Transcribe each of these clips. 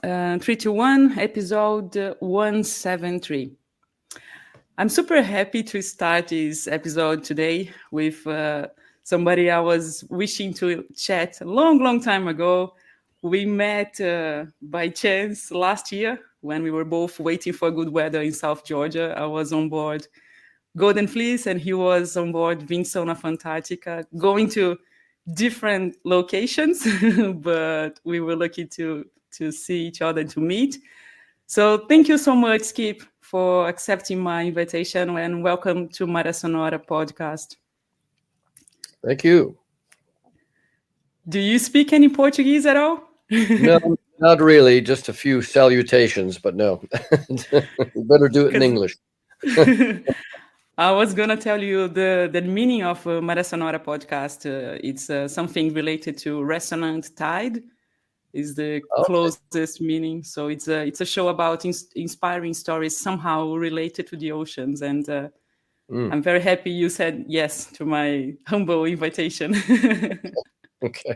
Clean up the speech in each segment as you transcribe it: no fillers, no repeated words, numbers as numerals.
321, episode 173. I'm super happy to start this episode today with somebody I was wishing to chat a long time ago. We met by chance last year when we were both waiting for good weather in South Georgia. I was on board Golden Fleece and he was on board Vinson Fantastica, going to different locations, but we were lucky to see each other, to meet. So thank you so much, Skip, for accepting my invitation, and welcome to Mara Sonora podcast. Thank you. Do you speak any Portuguese at all? No, not really. Just a few salutations, but no. Better do it in English. I was going to tell you the meaning of Mara Sonora podcast. It's something related to resonant tide is the closest meaning. So it's a show about inspiring stories somehow related to the oceans. And I'm very happy you said yes to my humble invitation. Okay.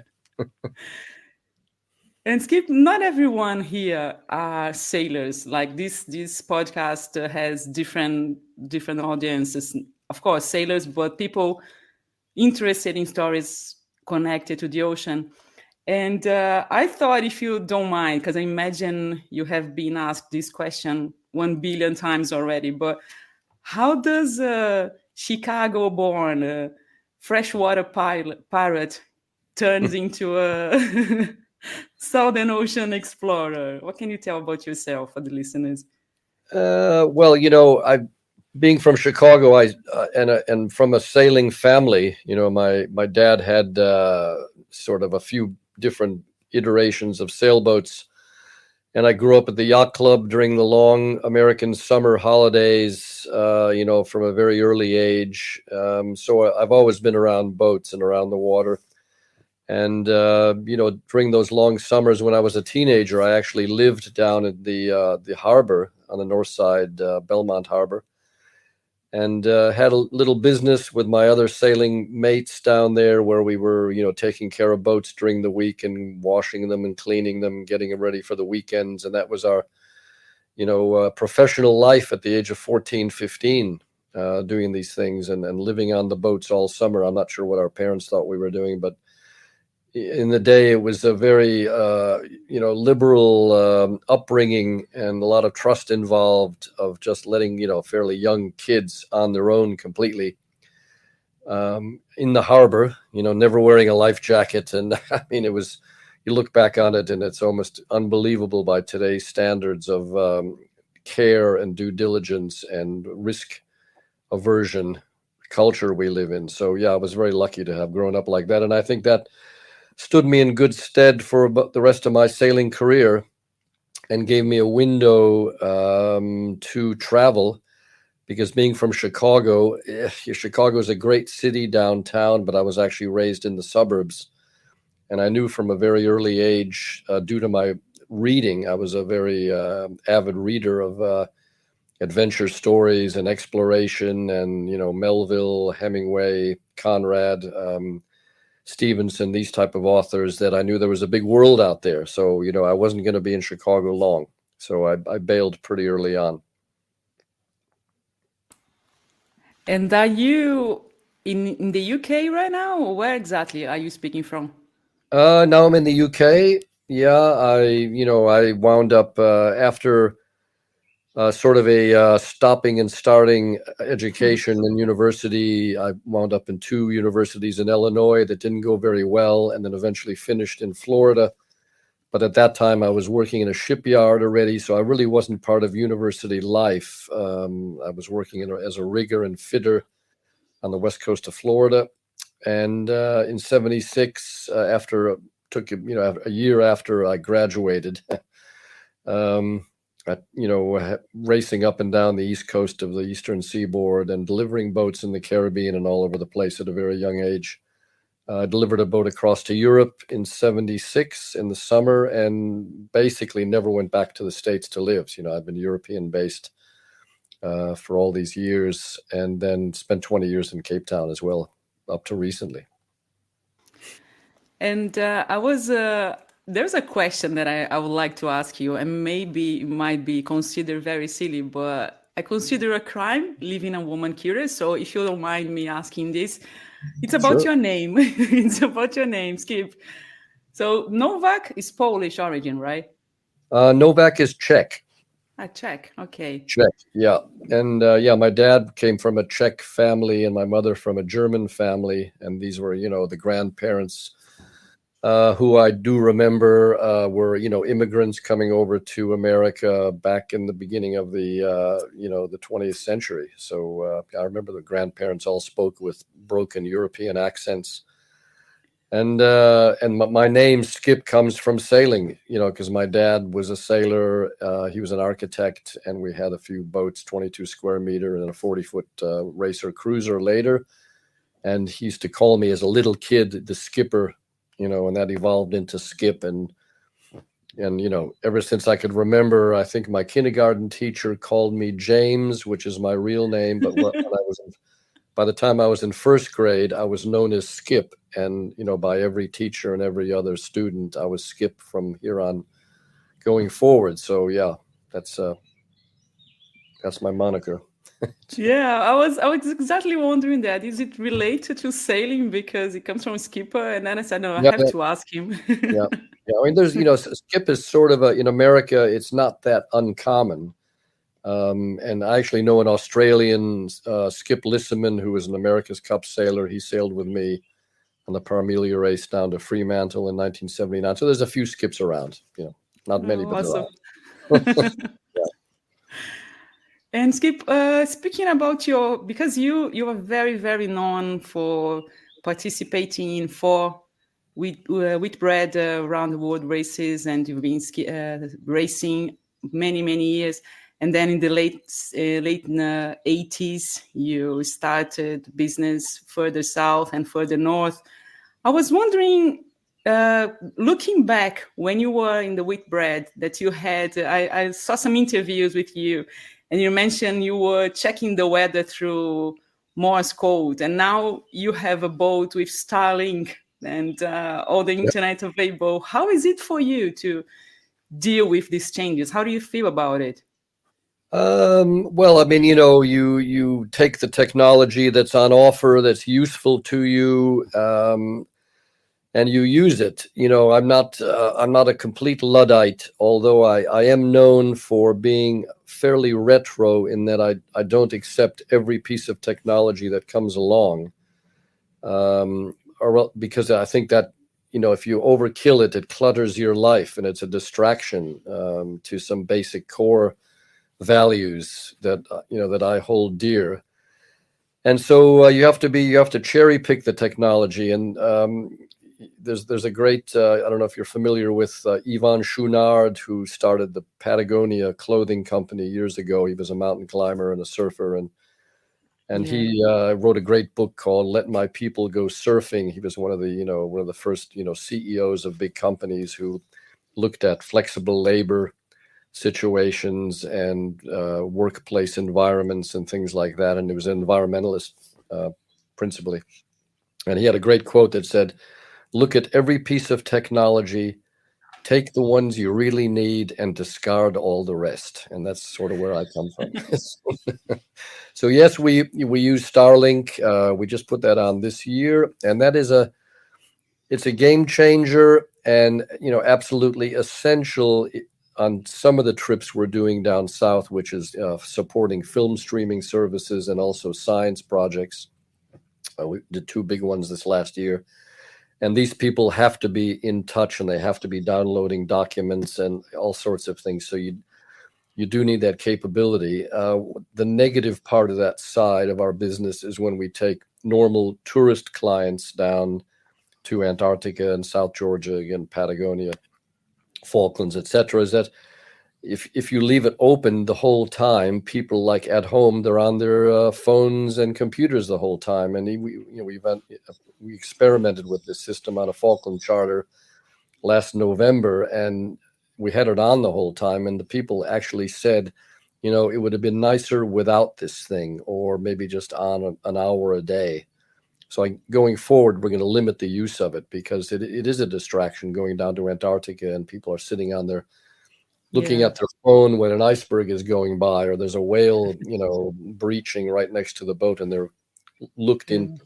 And Skip, not everyone here are sailors. Like this podcast has different audiences. Of course, sailors, but people interested in stories connected to the ocean. And I thought, if you don't mind, because I imagine you have been asked this question 1 billion times already, but how does a Chicago-born freshwater pirate turns into a Southern Ocean explorer? What can you tell about yourself for the listeners? Well, being from Chicago, and from a sailing family, my dad had sort of a few different iterations of sailboats, and I grew up at the yacht club during the long American summer holidays, from a very early age. So I've always been around boats and around the water. And, during those long summers when I was a teenager, I actually lived down at the harbor on the north side, Belmont Harbor, and had a little business with my other sailing mates down there where we were, taking care of boats during the week and washing them and cleaning them, getting them ready for the weekends. And that was our, professional life at the age of 14, 15, doing these things and living on the boats all summer. I'm not sure what our parents thought we were doing, but in the day, it was a very, liberal upbringing and a lot of trust involved of just letting, fairly young kids on their own completely in the harbor, never wearing a life jacket. And I mean, you look back on it and it's almost unbelievable by today's standards of care and due diligence and risk aversion culture we live in. So, yeah, I was very lucky to have grown up like that. And I think that stood me in good stead for about the rest of my sailing career and gave me a window to travel, because being from Chicago is a great city downtown, but I was actually raised in the suburbs. And I knew from a very early age, due to my reading, I was a very avid reader of adventure stories and exploration and, Melville, Hemingway, Conrad, Stevenson, these type of authors, that I knew there was a big world out there. So, I wasn't going to be in Chicago long. So I bailed pretty early on. And are you in the UK right now, or where exactly are you speaking from? Now I'm in the UK. Yeah, I wound up after sort of a stopping and starting education in university. I wound up in 2 universities in Illinois that didn't go very well, and then eventually finished in Florida. But at that time, I was working in a shipyard already, so I really wasn't part of university life. I was working as a rigger and fitter on the west coast of Florida. And in '76, took a year after I graduated, racing up and down the east coast of the eastern seaboard and delivering boats in the Caribbean and all over the place at a very young age. I delivered a boat across to Europe in '76 in the summer, and basically never went back to the States to live. I've been European based for all these years, and then spent 20 years in Cape Town as well, up to recently. And I was there's a question that I would like to ask you, and maybe it might be considered very silly, but I consider a crime leaving a woman curious. So if you don't mind me asking this, it's about Sure. your name. It's about your name, Skip. So Novak is Polish origin, right? Novak is Czech. Czech. Okay. Czech, yeah. And my dad came from a Czech family and my mother from a German family. And these were, the grandparents who I do remember were, immigrants coming over to America back in the beginning of the 20th century. So I remember the grandparents all spoke with broken European accents. And my name Skip comes from sailing, because my dad was a sailor. He was an architect, and we had a few boats, 22 square meter and a 40-foot racer cruiser later. And he used to call me as a little kid the skipper, and that evolved into Skip. And ever since I could remember, I think my kindergarten teacher called me James, which is my real name. But by the time I was in first grade, I was known as Skip. And, by every teacher and every other student, I was Skip from here on going forward. So, yeah, that's my moniker. Yeah, I was exactly wondering that. Is it related to sailing because it comes from skipper? And then I said, no, I have to ask him. Yeah. I mean, there's, Skip is sort of in America, it's not that uncommon. And I actually know an Australian, Skip Lissaman, who was an America's Cup sailor. He sailed with me on the Parmelia race down to Fremantle in 1979. So there's a few Skips around, not many, but Awesome. around. And Skip, speaking about because you are very, very known for participating in 4 Whitbread around the world races, and you've been racing many, many years. And then in the late 80s, you started business further south and further north. I was wondering, looking back when you were in the Whitbread that you had, I saw some interviews with you, and you mentioned you were checking the weather through Morse code, and now you have a boat with Starlink and all the internet available. How is it for you to deal with these changes? How do you feel about it? Well, I mean, you take the technology that's on offer, that's useful to you, and you use it. I'm not a complete Luddite, although I am known for being fairly retro in that I don't accept every piece of technology that comes along, because I think that, if you overkill it, it clutters your life and it's a distraction to some basic core values that I hold dear. And so you have to cherry pick the technology. And there's a great, I don't know if you're familiar with Yvon Chouinard, who started the Patagonia clothing company years ago. He was a mountain climber and a surfer, and he wrote a great book called Let My People Go Surfing. He was one of the first, CEOs of big companies who looked at flexible labor situations and workplace environments and things like that. And he was an environmentalist principally. And he had a great quote that said, "Look at every piece of technology, take the ones you really need and discard all the rest." And that's sort of where I come from. So yes, we use Starlink. We just put that on this year, and that is it's a game changer and, absolutely essential on some of the trips we're doing down south, which is supporting film streaming services and also science projects. We did 2 big ones this last year. And these people have to be in touch, and they have to be downloading documents and all sorts of things. So you do need that capability. The negative part of that side of our business is when we take normal tourist clients down to Antarctica and South Georgia, again, Patagonia, Falklands, etc., is that if you leave it open the whole time, people like at home, they're on their phones and computers the whole time. And we experimented with this system on a Falkland charter last November, and we had it on the whole time. And the people actually said, it would have been nicer without this thing, or maybe just on an hour a day. So going forward, we're going to limit the use of it because it is a distraction going down to Antarctica, and people are sitting on their looking at their phone when an iceberg is going by, or there's a whale, breaching right next to the boat, and they're looking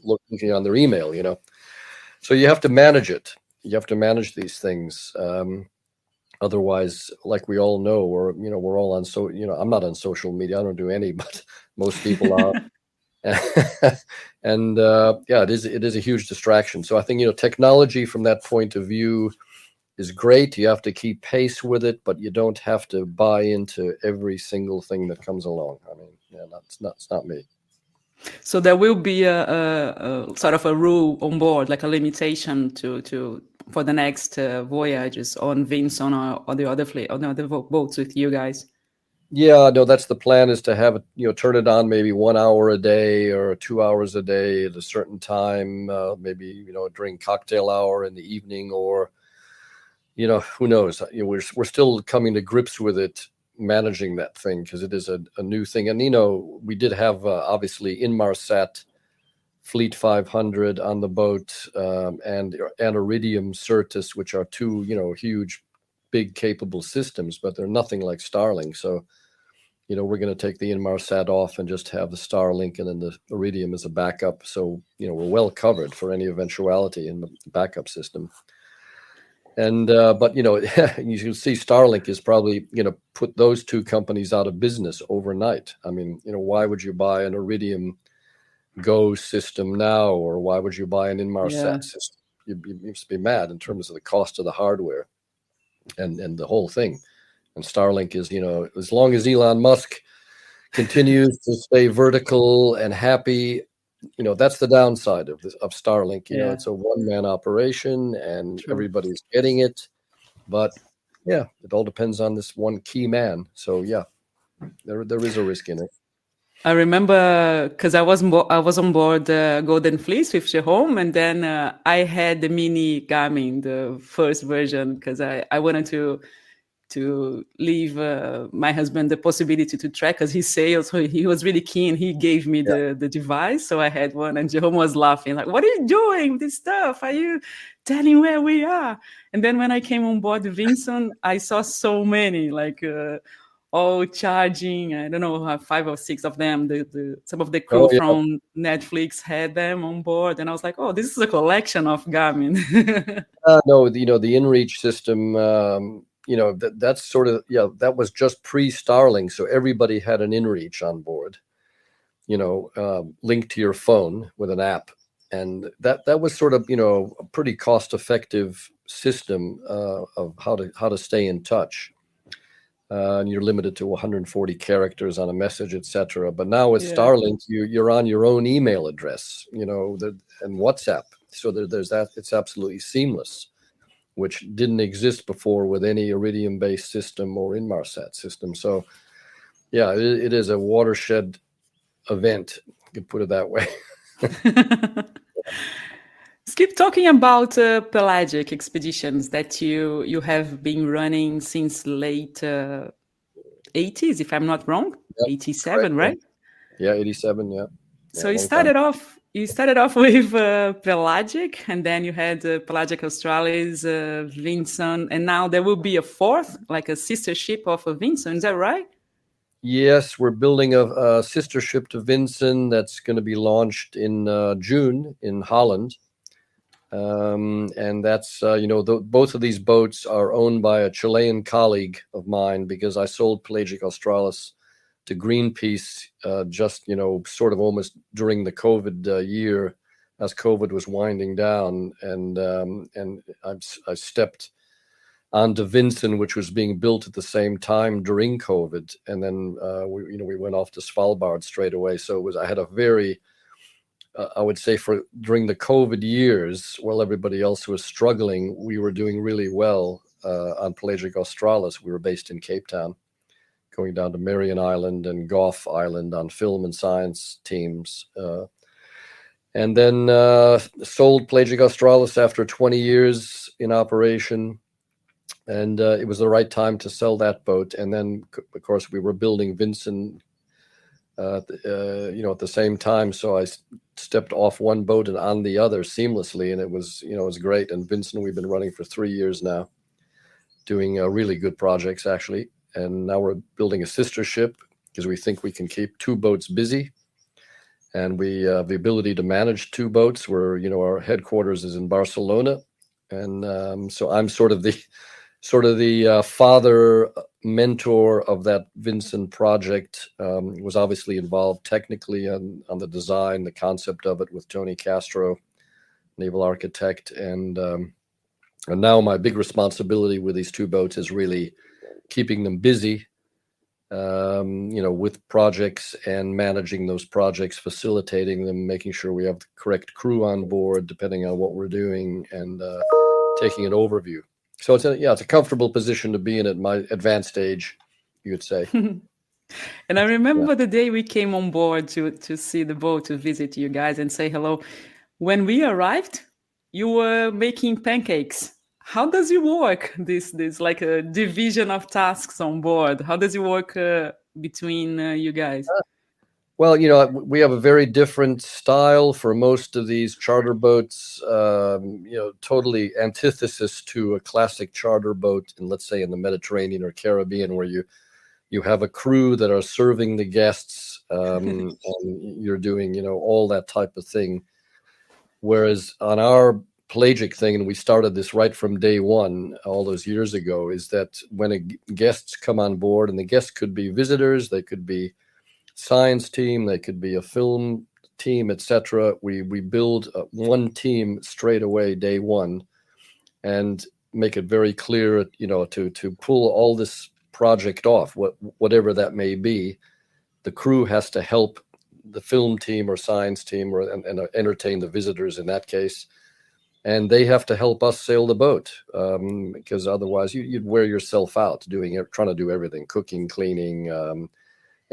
on their email. So you have to manage it. You have to manage these things. Otherwise, like we all know, we're all on I'm not on social media. I don't do any, but most people are. And it is a huge distraction. So I think technology from that point of view is great. You have to keep pace with it, but you don't have to buy into every single thing that comes along. I mean, that's not me. So there will be a sort of a rule on board, like a limitation to for the next voyages on Vinson or the other fleet, or the other boats with you guys. Yeah, no, that's the plan, is to have it, turn it on maybe 1 hour a day or 2 hours a day at a certain time, maybe, during cocktail hour in the evening, or, who knows? We're still coming to grips with it, managing that thing, because it is a new thing. And, we did have, obviously, Inmarsat Fleet 500 on the boat, and Iridium Certus, which are two, huge, big, capable systems, but they're nothing like Starlink. So, we're going to take the Inmarsat off and just have the Starlink and then the Iridium as a backup. So, we're well covered for any eventuality in the backup system. And, but, you can see Starlink is probably, put those two companies out of business overnight. I mean, why would you buy an Iridium Go system now, or why would you buy an Inmarsat system? You must be mad in terms of the cost of the hardware and the whole thing. And Starlink is, as long as Elon Musk continues to stay vertical and happy, that's the downside of Starlink. It's a one-man operation, and everybody's getting it. But yeah, it all depends on this one key man. So yeah, there is a risk in it. I remember because I was on board Golden Fleece with Jerome, and then I had the mini Garmin, the first version, because I wanted to leave my husband the possibility to track, because he sails, so he was really keen. He gave me the device, so I had one, and Jerome was laughing like, "What are you doing with this stuff? Are you telling where we are?" And then when I came on board Vinson, I saw so many, like all charging. I don't know, 5 or 6 of them. Some of the crew from Netflix had them on board, and I was like, "Oh, this is a collection of Garmin." No, the InReach system. That's sort of, that was just pre-Starlink, so everybody had an InReach on board, linked to your phone with an app, and that was sort of a pretty cost-effective system of how to stay in touch. And you're limited to 140 characters on a message, etc. But now with Starlink, you're on your own email address, and WhatsApp. So there's that. It's absolutely seamless, which didn't exist before with any Iridium-based system or Inmarsat system. So, yeah, it is a watershed event. You could put it that way. Skip, talking about Pelagic Expeditions that you have been running since late 80s, if I'm not wrong. 87, right? Yeah, 87, yeah. So you started off with Pelagic, and then you had Pelagic Australis, Vinson, and now there will be a fourth, like a sister ship of Vinson. Is that right? Yes, we're building a sister ship to Vinson that's going to be launched in June in Holland. And that's, both of these boats are owned by a Chilean colleague of mine, because I sold Pelagic Australis to Greenpeace just, sort of almost during the COVID year, as COVID was winding down. And I stepped onto Vinson, which was being built at the same time during COVID. And then, we went off to Svalbard straight away. So I had a very... I would say during the COVID years, while everybody else was struggling, we were doing really well on Pelagic Australis. We were based in Cape Town, going down to Marion Island and Gough Island on film and science teams. And then sold Pelagic Australis after 20 years in operation. And it was the right time to sell that boat. And then, of course, we were building Vinson at the same time. So I stepped off one boat and on the other seamlessly, and it was great. And Vincent, we've been running for 3 years now, doing really good projects actually. And now we're building a sister ship because we think we can keep 2 boats busy, and we have the ability to manage 2 boats. Where our headquarters is in Barcelona, and so I'm sort of the father mentor of that Vincent project. Was obviously involved technically on the design, the concept of it with Tony Castro, naval architect, and now my big responsibility with these 2 boats is really keeping them busy, with projects and managing those projects, facilitating them, making sure we have the correct crew on board depending on what we're doing, and taking an overview. So it's a comfortable position to be in at my advanced age, you could say. And I remember the day we came on board to see the boat, to visit you guys and say hello. When we arrived, you were making pancakes. How does it work? This like a division of tasks on board. How does it work between you guys? Well, we have a very different style for most of these charter boats. Totally antithesis to a classic charter boat in, let's say, in the Mediterranean or Caribbean, where you have a crew that are serving the guests, and you're doing all that type of thing. Whereas on our Pelagic thing, and we started this right from day one all those years ago, is that when guests come on board, and the guests could be visitors, they could be science team, they could be a film team, etc. We build one team straight away day one, and make it very clear, to pull all this project off, whatever that may be. The crew has to help the film team or science team, and entertain the visitors in that case, and they have to help us sail the boat, because otherwise you'd wear yourself out trying to do everything: cooking, cleaning,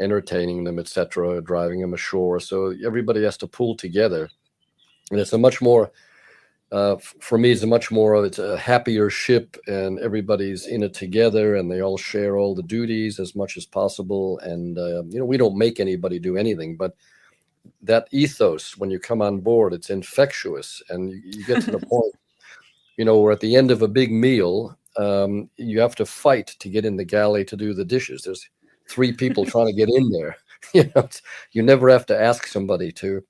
entertaining them, etc., driving them ashore. So everybody has to pull together, and it's a much more, for me, it's a happier ship, and everybody's in it together, and they all share all the duties as much as possible. And we don't make anybody do anything, but that ethos, when you come on board, it's infectious, and you get to the point, where at the end of a big meal, you have to fight to get in the galley to do the dishes. There's 3 people trying to get in there. You never have to ask somebody to,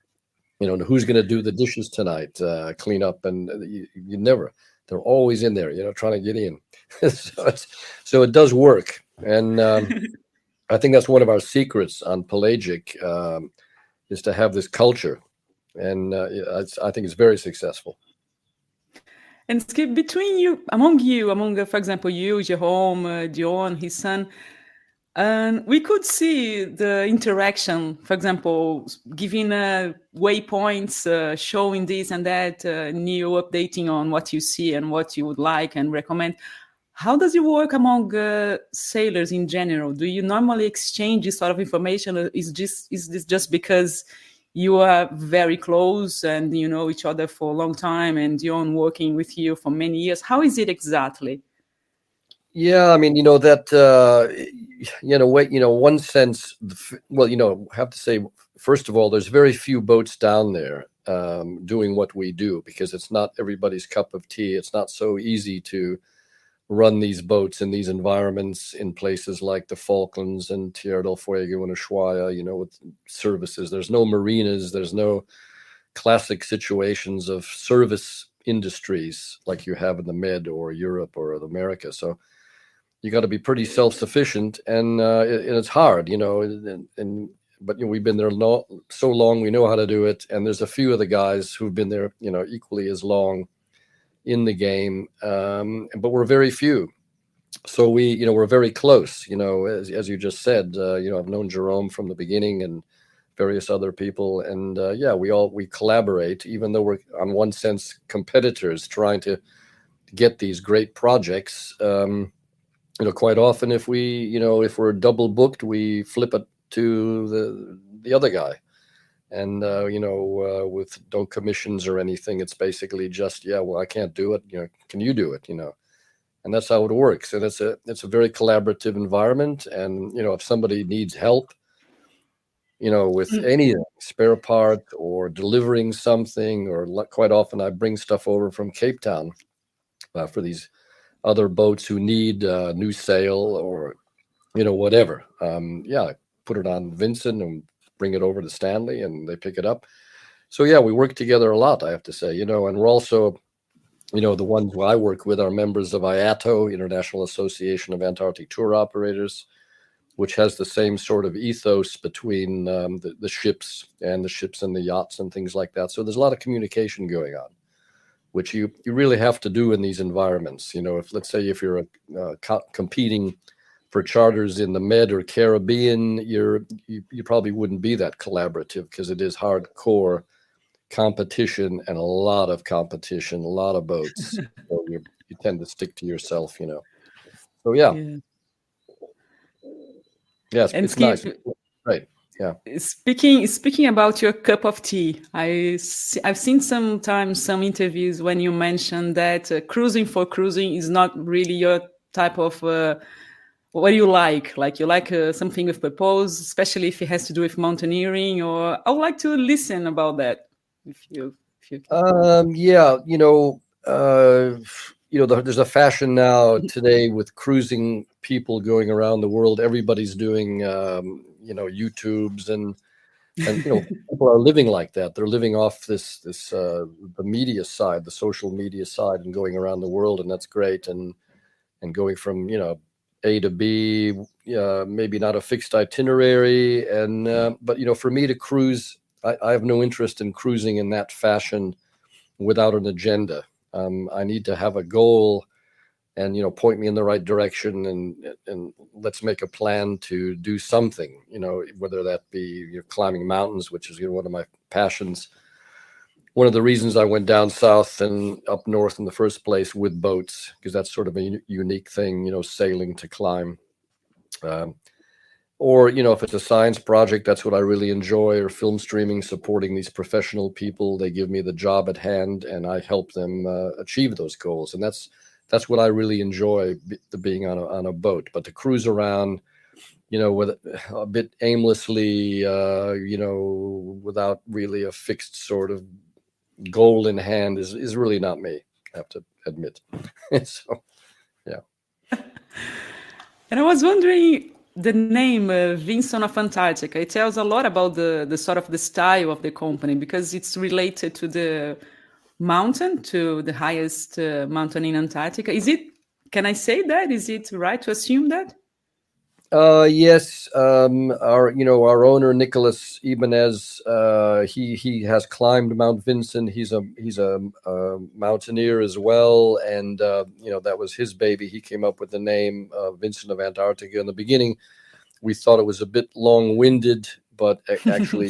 who's going to do the dishes tonight, clean up, and you never. They're always in there, trying to get in. So it does work, and I think that's one of our secrets on Pelagic, is to have this culture, and I think it's very successful. And Skip, among, for example, you, Jerome, Dion, his son, and we could see the interaction, for example, giving waypoints, showing this and that, new updating on what you see and what you would like and recommend. How does it work among sailors in general? Do you normally exchange this sort of information? Or is this just because you are very close and you know each other for a long time, and Dion working with you for many years? How is it exactly? Yeah, I mean, one sense, I have to say, first of all, there's very few boats down there doing what we do, because it's not everybody's cup of tea. It's not so easy to run these boats in these environments in places like the Falklands and Tierra del Fuego and Ushuaia, with services. There's no marinas. There's no classic situations of service industries like you have in the Med or Europe or America. So you got to be pretty self-sufficient, and it's hard, but we've been there so long, we know how to do it. And there's a few of the guys who've been there, equally as long in the game, but we're very few. So we're very close, as you just said. I've known Jerome from the beginning, and various other people, and we collaborate, even though we're on one sense competitors trying to get these great projects. Quite often, if we're double booked, we flip it to the other guy. And, with no commissions or anything, it's basically just, I can't do it. Can you do it? And that's how it works. And it's a very collaborative environment. And, if somebody needs help, with anything, spare part or delivering something, or quite often I bring stuff over from Cape Town for these other boats who need a new sail or, whatever. I put it on Vincent and bring it over to Stanley and they pick it up. So yeah, we work together a lot, I have to say, and we're also, the ones who I work with are members of IATO, International Association of Antarctic Tour Operators, which has the same sort of ethos between the ships and the yachts and things like that. So there's a lot of communication going on, which you really have to do in these environments. If, let's say, if you're competing for charters in the Med or Caribbean, you probably wouldn't be that collaborative because it is hardcore competition and a lot of competition, a lot of boats. So you tend to stick to yourself, So yeah. Yes, and it's Skip, nice. Right. Yeah. Speaking about your cup of tea, I've seen sometimes some interviews when you mention that cruising for cruising is not really your type of what do you like? Like you like something with purpose, especially if it has to do with mountaineering. Or I would like to listen about that. If you can. Yeah, there's a fashion now today with cruising people going around the world. Everybody's doing, YouTubes and people are living like that. They're living off this the media side, the social media side, and going around the world, and that's great. And going from A to B, maybe not a fixed itinerary, and but for me to cruise, I have no interest in cruising in that fashion without an agenda. I need to have a goal and, point me in the right direction and let's make a plan to do something, whether that be climbing mountains, which is one of my passions. One of the reasons I went down south and up north in the first place with boats, because that's sort of a unique thing, sailing to climb. Or, if it's a science project, that's what I really enjoy, or film streaming, supporting these professional people. They give me the job at hand and I help them achieve those goals. And that's what I really enjoy, being on a boat. But to cruise around, with a bit aimlessly, without really a fixed sort of goal in hand is really not me, I have to admit. So, yeah. And I was wondering, the name Vincent of Antarctica, it tells a lot about the sort of the style of the company, because it's related to the mountain, to the highest mountain in Antarctica. Can I say that? Is it right to assume that? Yes. Our owner, Nicholas Ibanez, he has climbed Mount Vincent. He's a mountaineer as well. And, that was his baby. He came up with the name Vincent of Antarctica. In the beginning, we thought it was a bit long-winded, but actually,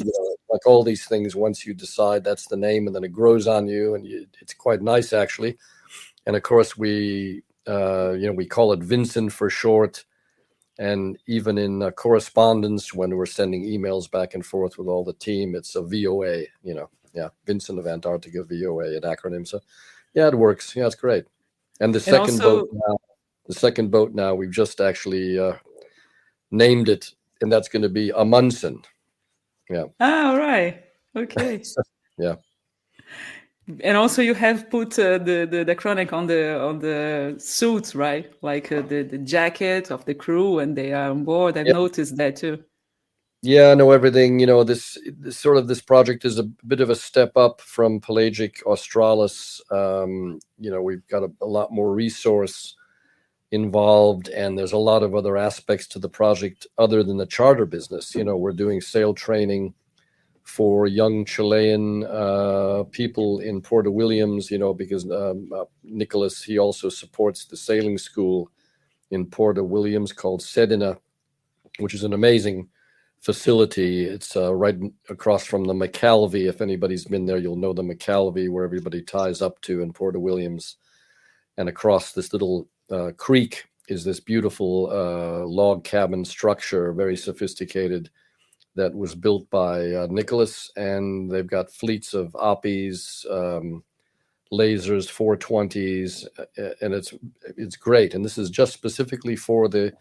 like all these things, once you decide that's the name and then it grows on you, and it's quite nice, actually. And of course, we call it Vincent for short. And even in correspondence, when we're sending emails back and forth with all the team, it's a VOA, Vincent of Antarctica, VOA, an acronym. So, yeah, it works. Yeah, it's great. And the second boat now, we've just actually named it, and that's going to be Amundsen. Yeah. Ah, all right. Okay. Yeah. And also, you have put the chronic on the suits, right? Like the jacket of the crew, and they are on board. I've noticed that too. Yeah, no, everything. This project is a bit of a step up from Pelagic Australis. We've got a lot more resource involved, and there's a lot of other aspects to the project other than the charter business. We're doing sail training for young Chilean people in Puerto Williams, because Nicholas, he also supports the sailing school in Puerto Williams called Sedina, which is an amazing facility. It's right across from the McCalvey. If anybody's been there, you'll know the McCalvey, where everybody ties up to in Puerto Williams. And across this little creek is this beautiful log cabin structure, very sophisticated, that was built by Nicholas, and they've got fleets of Oppies, lasers, 420s, and it's great. And this is just specifically for the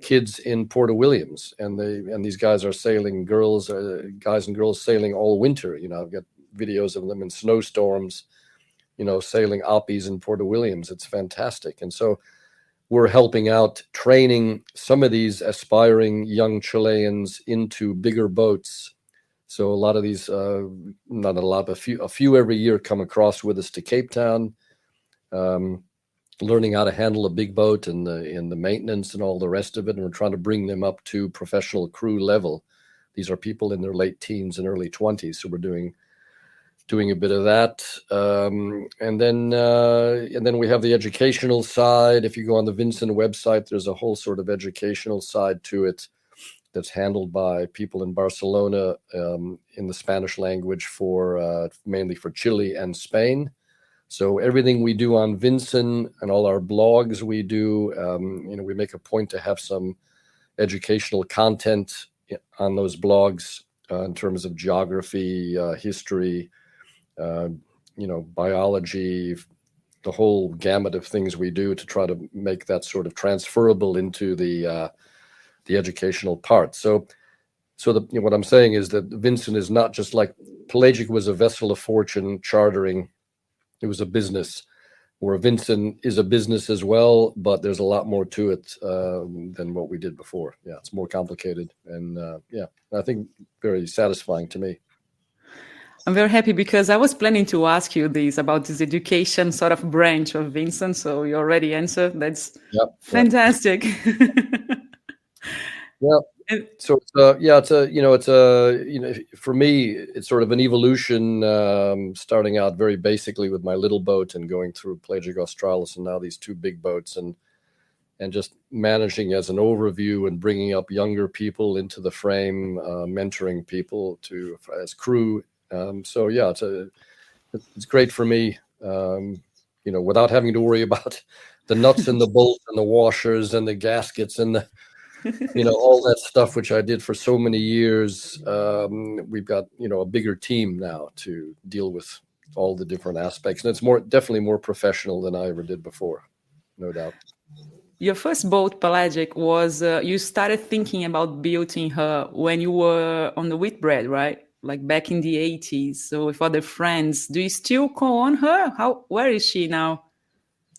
kids in Port Williams, and these guys are sailing, guys and girls sailing all winter. I've got videos of them in snowstorms, sailing Appies in Port Williams. It's fantastic. And so we're helping out, training some of these aspiring young Chileans into bigger boats. So a lot of these, not a lot, but a few every year come across with us to Cape Town, learning how to handle a big boat and the maintenance and all the rest of it. And we're trying to bring them up to professional crew level. These are people in their late teens and early 20s. So we're doing a bit of that. And then we have the educational side. If you go on the Vincent website, there's a whole sort of educational side to it that's handled by people in Barcelona in the Spanish language mainly for Chile and Spain. So everything we do on Vincent and all our blogs we do, we make a point to have some educational content on those blogs in terms of geography, history, biology, the whole gamut of things we do to try to make that sort of transferable into the educational part. So what I'm saying is that Vincent is not just like Pelagic was a vessel of fortune chartering. It was a business, where Vincent is a business as well, but there's a lot more to it than what we did before. Yeah, it's more complicated, and I think very satisfying to me. I'm very happy because I was planning to ask you about this education sort of branch of Vincent. So you already answered. That's fantastic. Yeah. So for me, it's sort of an evolution, starting out very basically with my little boat and going through Pelagic Australis and now these two big boats, and just managing as an overview and bringing up younger people into the frame, mentoring people as crew. It's great for me, without having to worry about the nuts and the bolts and the washers and the gaskets and the all that stuff, which I did for so many years. We've got, a bigger team now to deal with all the different aspects. And it's definitely more professional than I ever did before, no doubt. Your first boat, Pelagic, was, you started thinking about building her when you were on the Whitbread, right? Like back in the 80s. So with other friends, do you still call on her? Where is she now?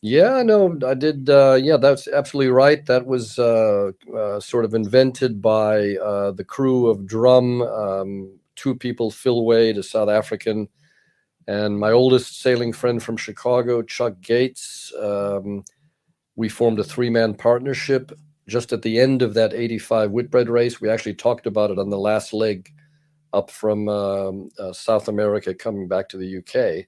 Yeah, no, I did. That's absolutely right. That was sort of invented by the crew of Drum, two people, Phil Wade, a South African, and my oldest sailing friend from Chicago, Chuck Gates. We formed a 3-man partnership just at the end of that 85 Whitbread race. We actually talked about it on the last leg up from South America coming back to the UK.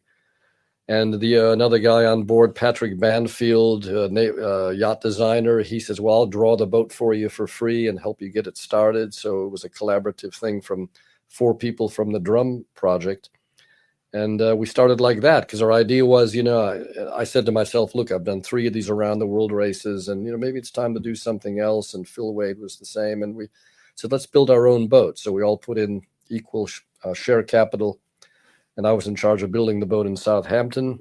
And another guy on board, Patrick Banfield, yacht designer, he says, well, I'll draw the boat for you for free and help you get it started. So it was a collaborative thing from 4 people from the Drum project. And we started like that because our idea was, I said to myself, look, I've done 3 of these around the world races, and, maybe it's time to do something else. And Phil Wade was the same. And we said, let's build our own boat. So we all put in equal share capital. And I was in charge of building the boat in Southampton.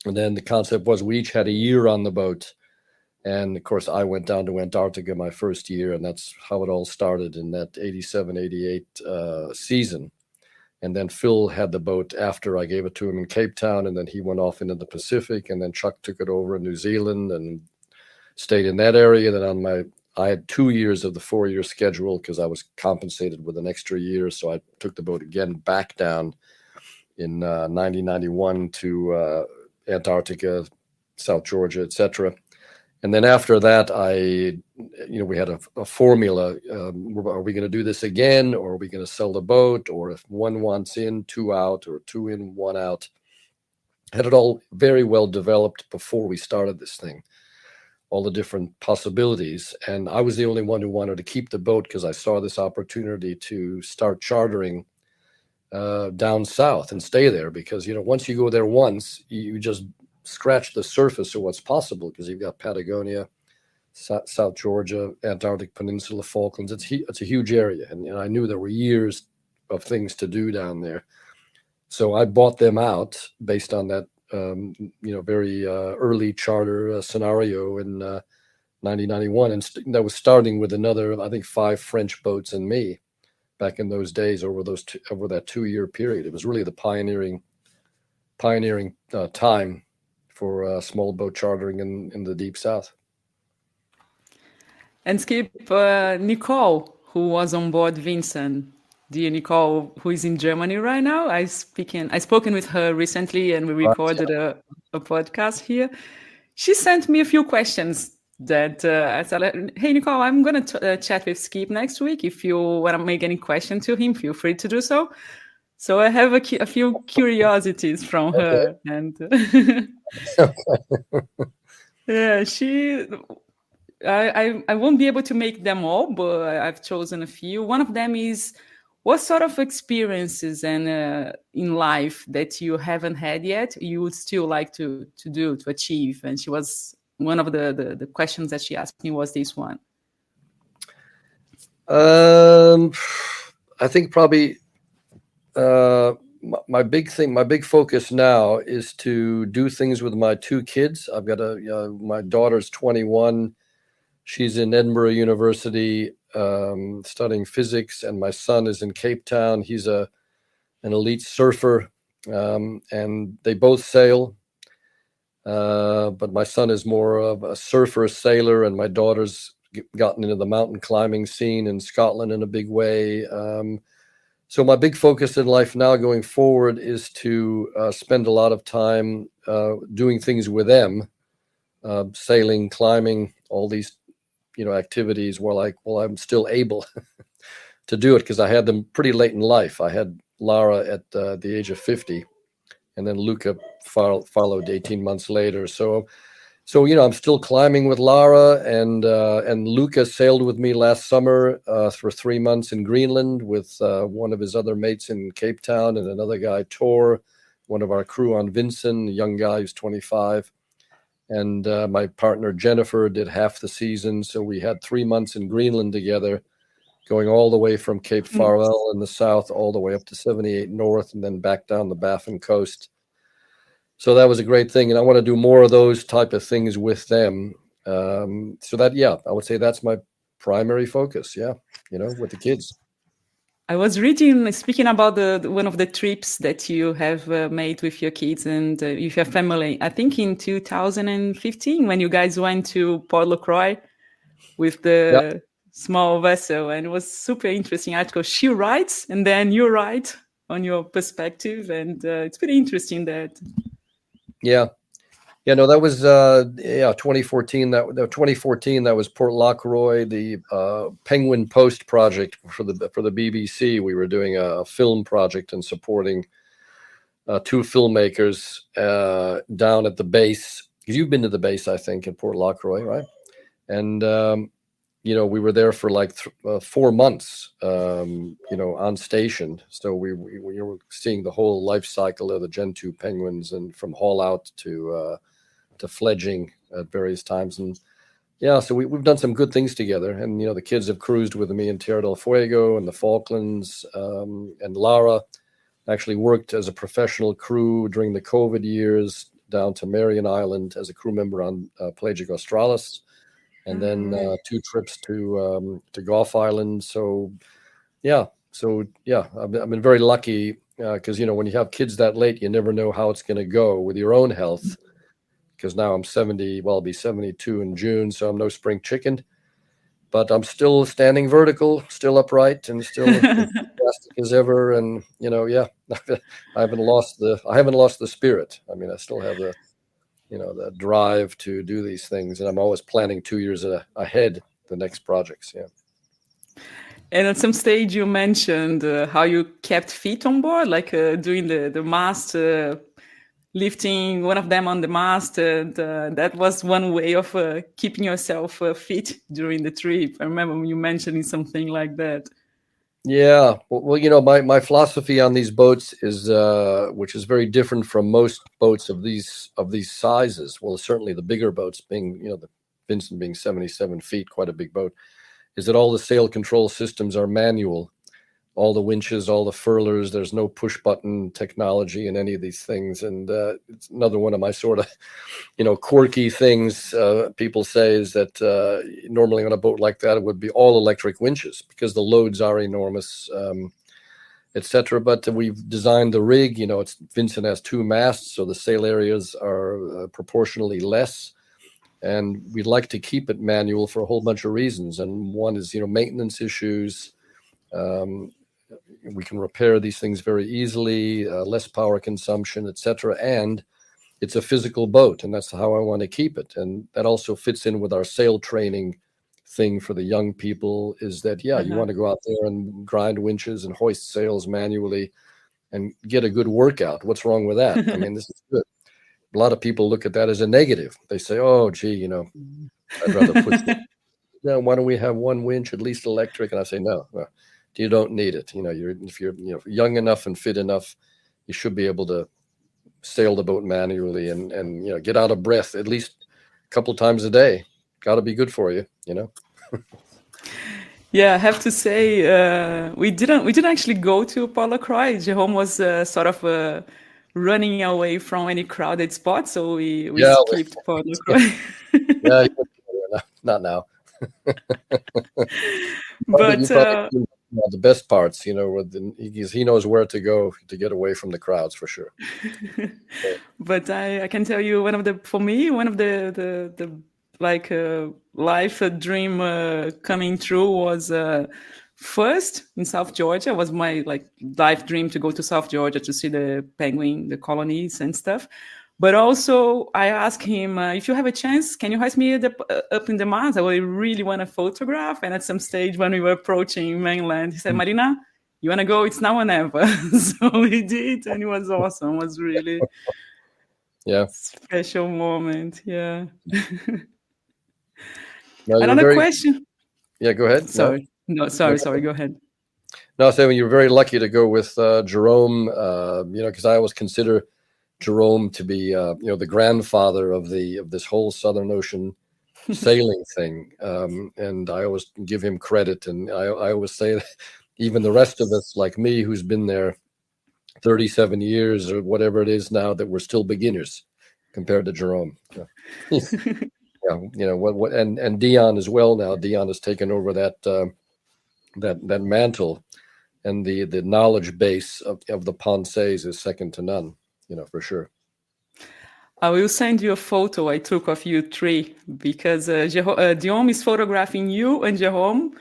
And then the concept was we each had a year on the boat. And of course, I went down to Antarctica my first year. And that's how it all started in that 87, 88 season. And then Phil had the boat after I gave it to him in Cape Town. And then he went off into the Pacific. And then Chuck took it over in New Zealand and stayed in that area. Then I had 2 years of the 4-year schedule because I was compensated with an extra year. So I took the boat again back down in 1991 to Antarctica, South Georgia, etc. And then after that, we had a formula. Are we going to do this again, or are we going to sell the boat? Or if one wants in, 2 out, or 2 in, 1 out? Had it all very well developed before we started this thing, all the different possibilities. And I was the only one who wanted to keep the boat because I saw this opportunity to start chartering down south and stay there, because once you go there once, you just scratch the surface of what's possible, because you've got Patagonia, South Georgia, Antarctic Peninsula, Falklands. It's a huge area, and I knew there were years of things to do down there. So I bought them out based on that very early charter scenario, and 1991, and that was starting with another, I think, 5 French boats and me back in those days over that 2-year period. It was really the pioneering time for small boat chartering in the deep south. And Skip, Nicole, who was on board Vincent, dear Nicole, who is in Germany right now. I spoken with her recently, and we recorded a podcast here. She sent me a few questions that I said, hey, Nicole, I'm going to chat with Skip next week. If you want to make any question to him, feel free to do so. So I have a few curiosities from her. And yeah, I won't be able to make them all, but I've chosen a few. One of them is, what sort of experiences and in life that you haven't had yet, you would still like to achieve? And she was, one of the questions that she asked me was this one. I think probably my big focus now is to do things with my 2 kids. I've got my daughter's 21. She's in Edinburgh University studying physics, and my son is in Cape Town. He's an elite surfer, and they both sail. But my son is more of a surfer, sailor, and my daughter's gotten into the mountain climbing scene in Scotland in a big way. So my big focus in life now going forward is to spend a lot of time doing things with them, sailing, climbing, all these activities while I'm still able to do it, because I had them pretty late in life. I had Lara at the age of 50, and then Luca followed 18 months later. So I'm still climbing with Lara, and Luca sailed with me last summer for 3 months in Greenland with one of his other mates in Cape Town, and another guy, Tor, one of our crew on Vincent, a young guy who's 25. And my partner, Jennifer, did half the season. So we had 3 months in Greenland together, going all the way from Cape Farewell in the south, all the way up to 78 north, and then back down the Baffin coast. So that was a great thing. And I want to do more of those type of things with them. So that, I would say that's my primary focus. Yeah. With the kids. I was reading, speaking about one of the trips that you have made with your kids and with your family, I think in 2015, when you guys went to Port LaCroix with the small vessel, and it was super interesting article. She writes, and then you write on your perspective, and it's pretty interesting that. Yeah. Yeah, no, that was 2014. That 2014. That was Port LaCroix, the Penguin Post project for the BBC. We were doing a film project and supporting 2 filmmakers down at the base. Because you've been to the base, I think, at Port LaCroix, right? And we were there for like 4 months, on station. So we were seeing the whole life cycle of the Gen 2 penguins, and from haul out to fledging at various times. And so we've done some good things together. And, the kids have cruised with me in Tierra del Fuego and the Falklands. And Lara actually worked as a professional crew during the COVID years down to Marion Island as a crew member on Pelagic Australis. And then 2 trips to Gulf Island. So I've been very lucky because, when you have kids that late, you never know how it's going to go with your own health. Because now I'm 70, I'll be 72 in June, so I'm no spring chicken. But I'm still standing vertical, still upright, and still enthusiastic as ever. And I haven't lost the spirit. I mean, I still have the drive to do these things, and I'm always planning 2 years ahead the next projects. Yeah. And at some stage, you mentioned how you kept fit on board, like doing the mast. Lifting one of them on the mast, and that was one way of keeping yourself fit during the trip. I remember you mentioning something like that. Yeah, well, my philosophy on these boats is, which is very different from most boats of these sizes. Well, certainly the bigger boats, being the Vincent being 77 feet, quite a big boat, is that all the sail control systems are manual. all the winches, all the furlers. There's no push button technology in any of these things. And it's another one of my sort of, quirky things people say is that normally on a boat like that, it would be all electric winches because the loads are enormous, etc. But we've designed the rig, Vincent has 2 masts, so the sail areas are proportionally less. And we'd like to keep it manual for a whole bunch of reasons. And one is, maintenance issues. We can repair these things very easily, less power consumption, etc. And it's a physical boat, and that's how I want to keep it. And that also fits in with our sail training thing for the young people is that, you want to go out there and grind winches and hoist sails manually and get a good workout. What's wrong with that? I mean, this is good. A lot of people look at that as a negative. They say, oh, gee, I'd rather put, why don't we have one winch, at least electric? And I say, no. You don't need it. If you're young enough and fit enough, you should be able to sail the boat manually and get out of breath at least a couple times a day. Got to be good for you, Yeah, I have to say we didn't actually go to Polaroid. Jerome was sort of running away from any crowded spot, so we skipped Polaroid. Yeah, not now. But the best parts, because he knows where to go to get away from the crowds for sure. But I can tell you one of the like life dream coming true was first in South Georgia. Was my life dream to go to South Georgia to see the penguin, the colonies and stuff. But also, I asked him, if you have a chance, can you hoist me up in the mast? I really want to photograph. And at some stage when we were approaching mainland, he said, Marina, you want to go? It's now or never. So we did, and it was awesome. It was really special moment. Yeah. Another question. Yeah, go ahead. Sorry. Sorry. Go ahead. No, so you're very lucky to go with Jerome, because I always consider Jerome to be, the grandfather of this whole Southern Ocean sailing thing, and I always give him credit. And I always say that even the rest of us, like me, who's been there 37 years or whatever it is now, that we're still beginners compared to Jerome. And Dion as well. Now Dion has taken over that mantle, and the knowledge base of the Pensées is second to none. For sure. I will send you a photo I took of you 3 because Dion is photographing you and Jerome,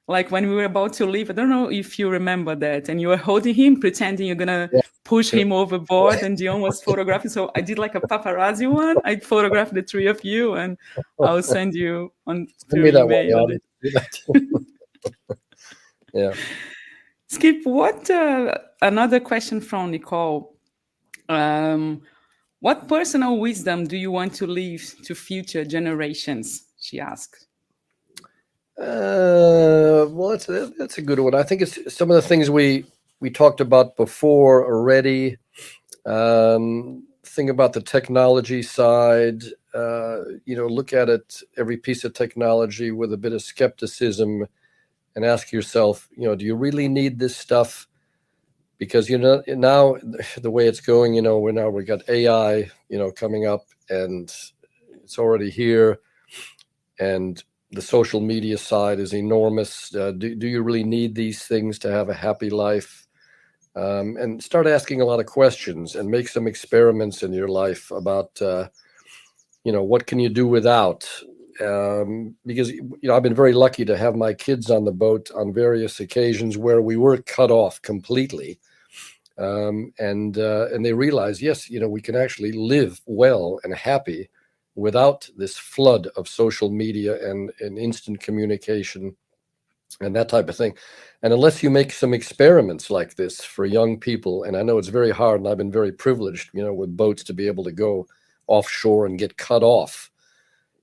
like when we were about to leave. I don't know if you remember that. And you were holding him, pretending you're going to push him overboard. And Dion was photographing. So I did like a paparazzi one. I photographed the 3 of you, and I'll send you on through email. Yeah. Skip, another question from Nicole. What personal wisdom do you want to leave to future generations? She asked. Well, that's a good one. I think it's some of the things we talked about before already. Think about the technology side. Look at it, every piece of technology with a bit of skepticism, and ask yourself, do you really need this stuff? Because now the way it's going, we got AI, coming up, and it's already here, and the social media side is enormous. Do you really need these things to have a happy life? And start asking a lot of questions and make some experiments in your life about, what can you do without? Because I've been very lucky to have my kids on the boat on various occasions where we were cut off completely. And they realize, yes, we can actually live well and happy without this flood of social media and instant communication and that type of thing. And unless you make some experiments like this for young people, and I know it's very hard, and I've been very privileged, with boats to be able to go offshore and get cut off,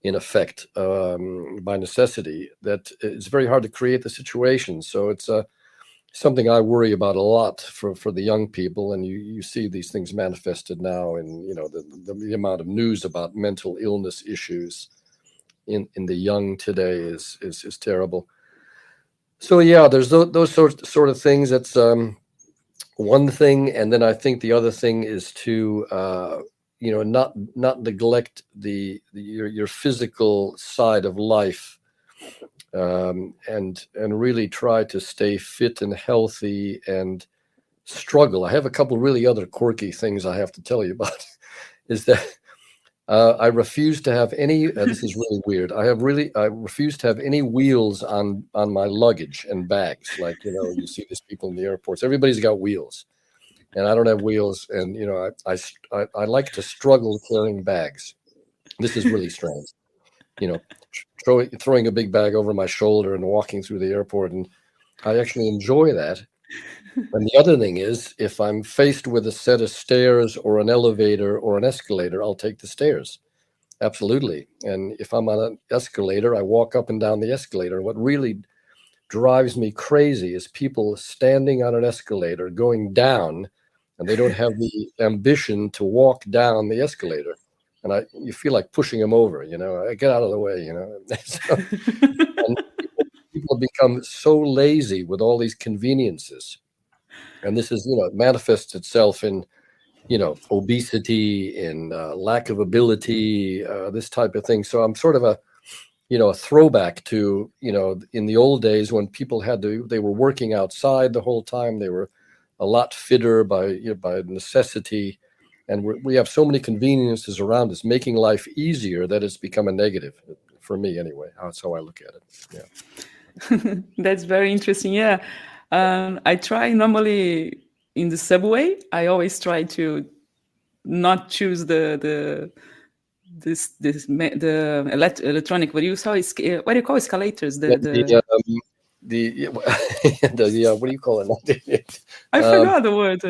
in effect, by necessity, that it's very hard to create the situation. So it's something I worry about a lot for the young people, and you see these things manifested now in the amount of news about mental illness issues in the young today is terrible. So yeah, there's those sort of things. That's one thing, and then I think the other thing is to not neglect your physical side of life, and really try to stay fit and healthy and struggle. I have a couple really other quirky things I have to tell you about. Is that I refuse to have any. This is really weird. I refuse to have any wheels on my luggage and bags. Like you see these people in the airports. Everybody's got wheels, and I don't have wheels. And I like to struggle carrying bags. This is really strange. Throwing a big bag over my shoulder and walking through the airport, and I actually enjoy that. And the other thing is, if I'm faced with a set of stairs or an elevator or an escalator, I'll take the stairs. Absolutely. And if I'm on an escalator, I walk up and down the escalator. What really drives me crazy is people standing on an escalator going down, and they don't have the ambition to walk down the escalator. And you feel like pushing them over, get out of the way, So, and people become so lazy with all these conveniences. And this is, it manifests itself in, obesity, in lack of ability, this type of thing. So I'm sort of a throwback to, in the old days when people they were working outside the whole time. They were a lot fitter by necessity. And we have so many conveniences around us, making life easier, that it's become a negative for me anyway. That's how I look at it. Yeah. That's very interesting. Yeah. I try normally in the subway. I always try to not choose the electronic. What do you call escalators? What do you call it? I forgot the word.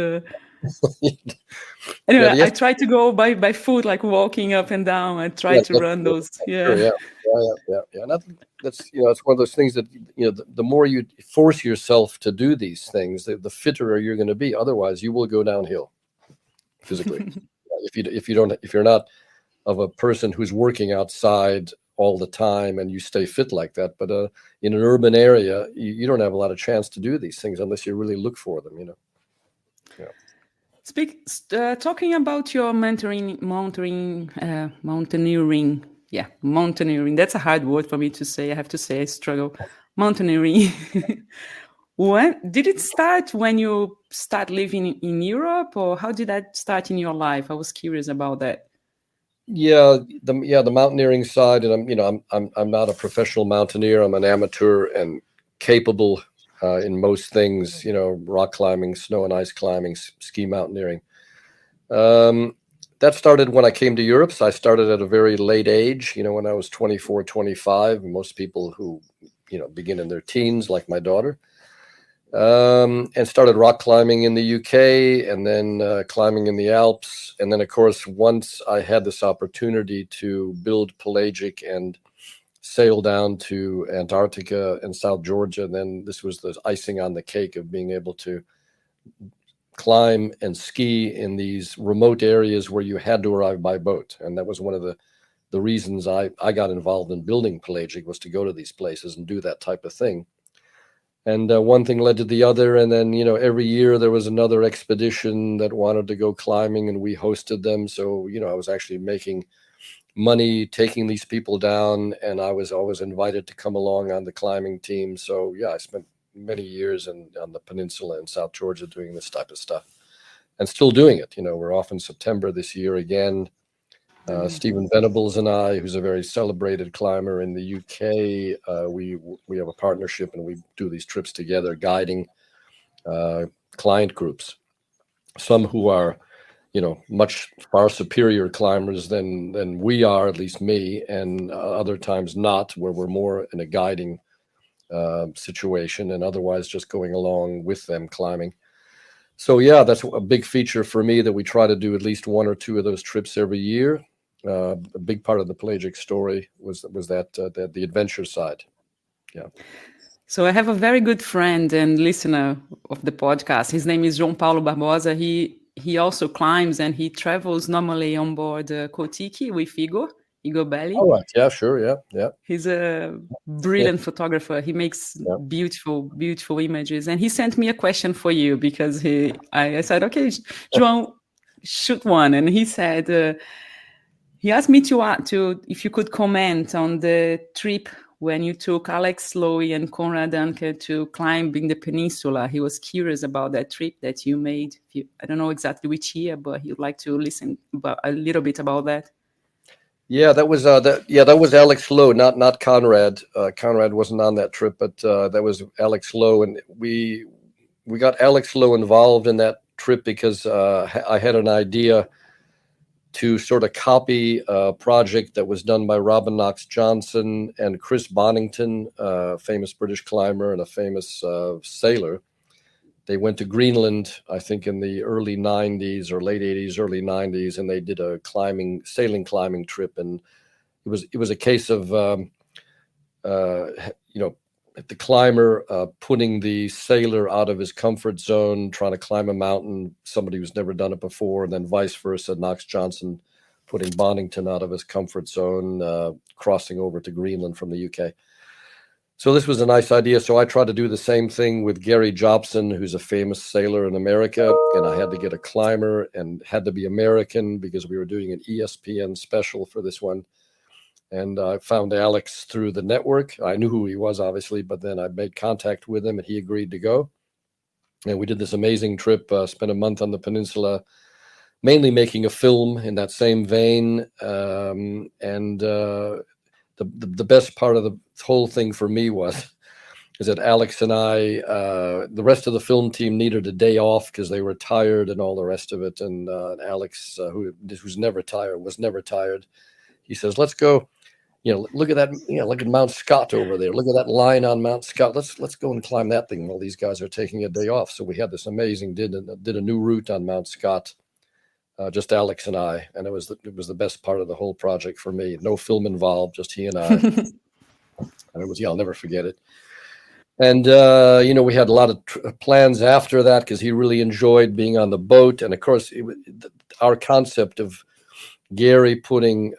Anyway, I try to go by foot, like walking up and down. I try to run those. Yeah. Sure, yeah. That's it's one of those things that the more you force yourself to do these things, the fitter you're going to be. Otherwise, you will go downhill physically. if you're not of a person who's working outside all the time and you stay fit like that. But in an urban area, you don't have a lot of chance to do these things unless you really look for them. Yeah. Talking about your mountaineering. Yeah, mountaineering. That's a hard word for me to say. I have to say I struggle. Mountaineering. When did it start? When you start living in Europe, or how did that start in your life? I was curious about that. Yeah, the mountaineering side, and I'm not a professional mountaineer. I'm an amateur and capable in most things, rock climbing, snow and ice climbing, ski mountaineering. That started when I came to Europe. So I started at a very late age, when I was 24, 25. Most people who, begin in their teens, like my daughter, and started rock climbing in the UK, and then climbing in the Alps. And then, of course, once I had this opportunity to build Pelagic and sail down to Antarctica and South Georgia, then this was the icing on the cake of being able to climb and ski in these remote areas where you had to arrive by boat. And that was one of the reasons I got involved in building Pelagic, was to go to these places and do that type of thing. And one thing led to the other. And then, every year there was another expedition that wanted to go climbing, and we hosted them. So, I was actually making money taking these people down, and I was always invited to come along on the climbing team. So, yeah, I spent many years on the peninsula in South Georgia doing this type of stuff, and still doing it. We're off in September this year again. Stephen Venables and I, who's a very celebrated climber in the UK, we have a partnership, and we do these trips together, guiding client groups, some who are, much far superior climbers than we are, at least me, and other times not, where we're more in a guiding situation, and otherwise just going along with them climbing. So yeah, that's a big feature for me, that we try to do at least one or two of those trips every year. A big part of the Pelagic story was that the adventure side. Yeah. So I have a very good friend and listener of the podcast. His name is João Paulo Barbosa. He also climbs, and he travels normally on board Kotiki with Igor. Igobelli. All right. Yeah, sure. Yeah, yeah. He's a brilliant photographer. He makes beautiful, beautiful images. And he sent me a question for you because I said, okay, João, shoot one. And he said, he asked me to if you could comment on the trip when you took Alex Lowy and Konrad Anke to climb in the peninsula. He was curious about that trip that you made. I don't know exactly which year, but he'd like to listen a little bit about that. Yeah, that was Alex Lowe, not Conrad. Conrad wasn't on that trip, but that was Alex Lowe, and we got Alex Lowe involved in that trip because I had an idea to sort of copy a project that was done by Robin Knox Johnson and Chris Bonington, a famous British climber and a famous sailor. They went to Greenland, I think, in the early 90s or late 80s, early 90s, and they did a sailing climbing trip. And it was a case of, the climber putting the sailor out of his comfort zone, trying to climb a mountain, somebody who's never done it before, and then vice versa, Knox Johnson putting Bonington out of his comfort zone, crossing over to Greenland from the UK. So this was a nice idea. So I tried to do the same thing with Gary Jobson, who's a famous sailor in America. And I had to get a climber and had to be American because we were doing an ESPN special for this one. And I found Alex through the network. I knew who he was, obviously, but then I made contact with him and he agreed to go. And we did this amazing trip, spent a month on the peninsula, mainly making a film in that same vein. The best part of the whole thing for me is that Alex and I, the rest of the film team needed a day off because they were tired and all the rest of it. And Alex, who's never tired, was never tired. He says, "Let's go. Look at that. Look at Mount Scott over there. Look at that line on Mount Scott. Let's go and climb that thing while these guys are taking a day off." So we had this amazing did a new route on Mount Scott. Just Alex and I, and it was the best part of the whole project for me. No film involved, just he and I. And it was, I'll never forget it. And we had a lot of plans after that because he really enjoyed being on the boat. And of course, our concept of Gary putting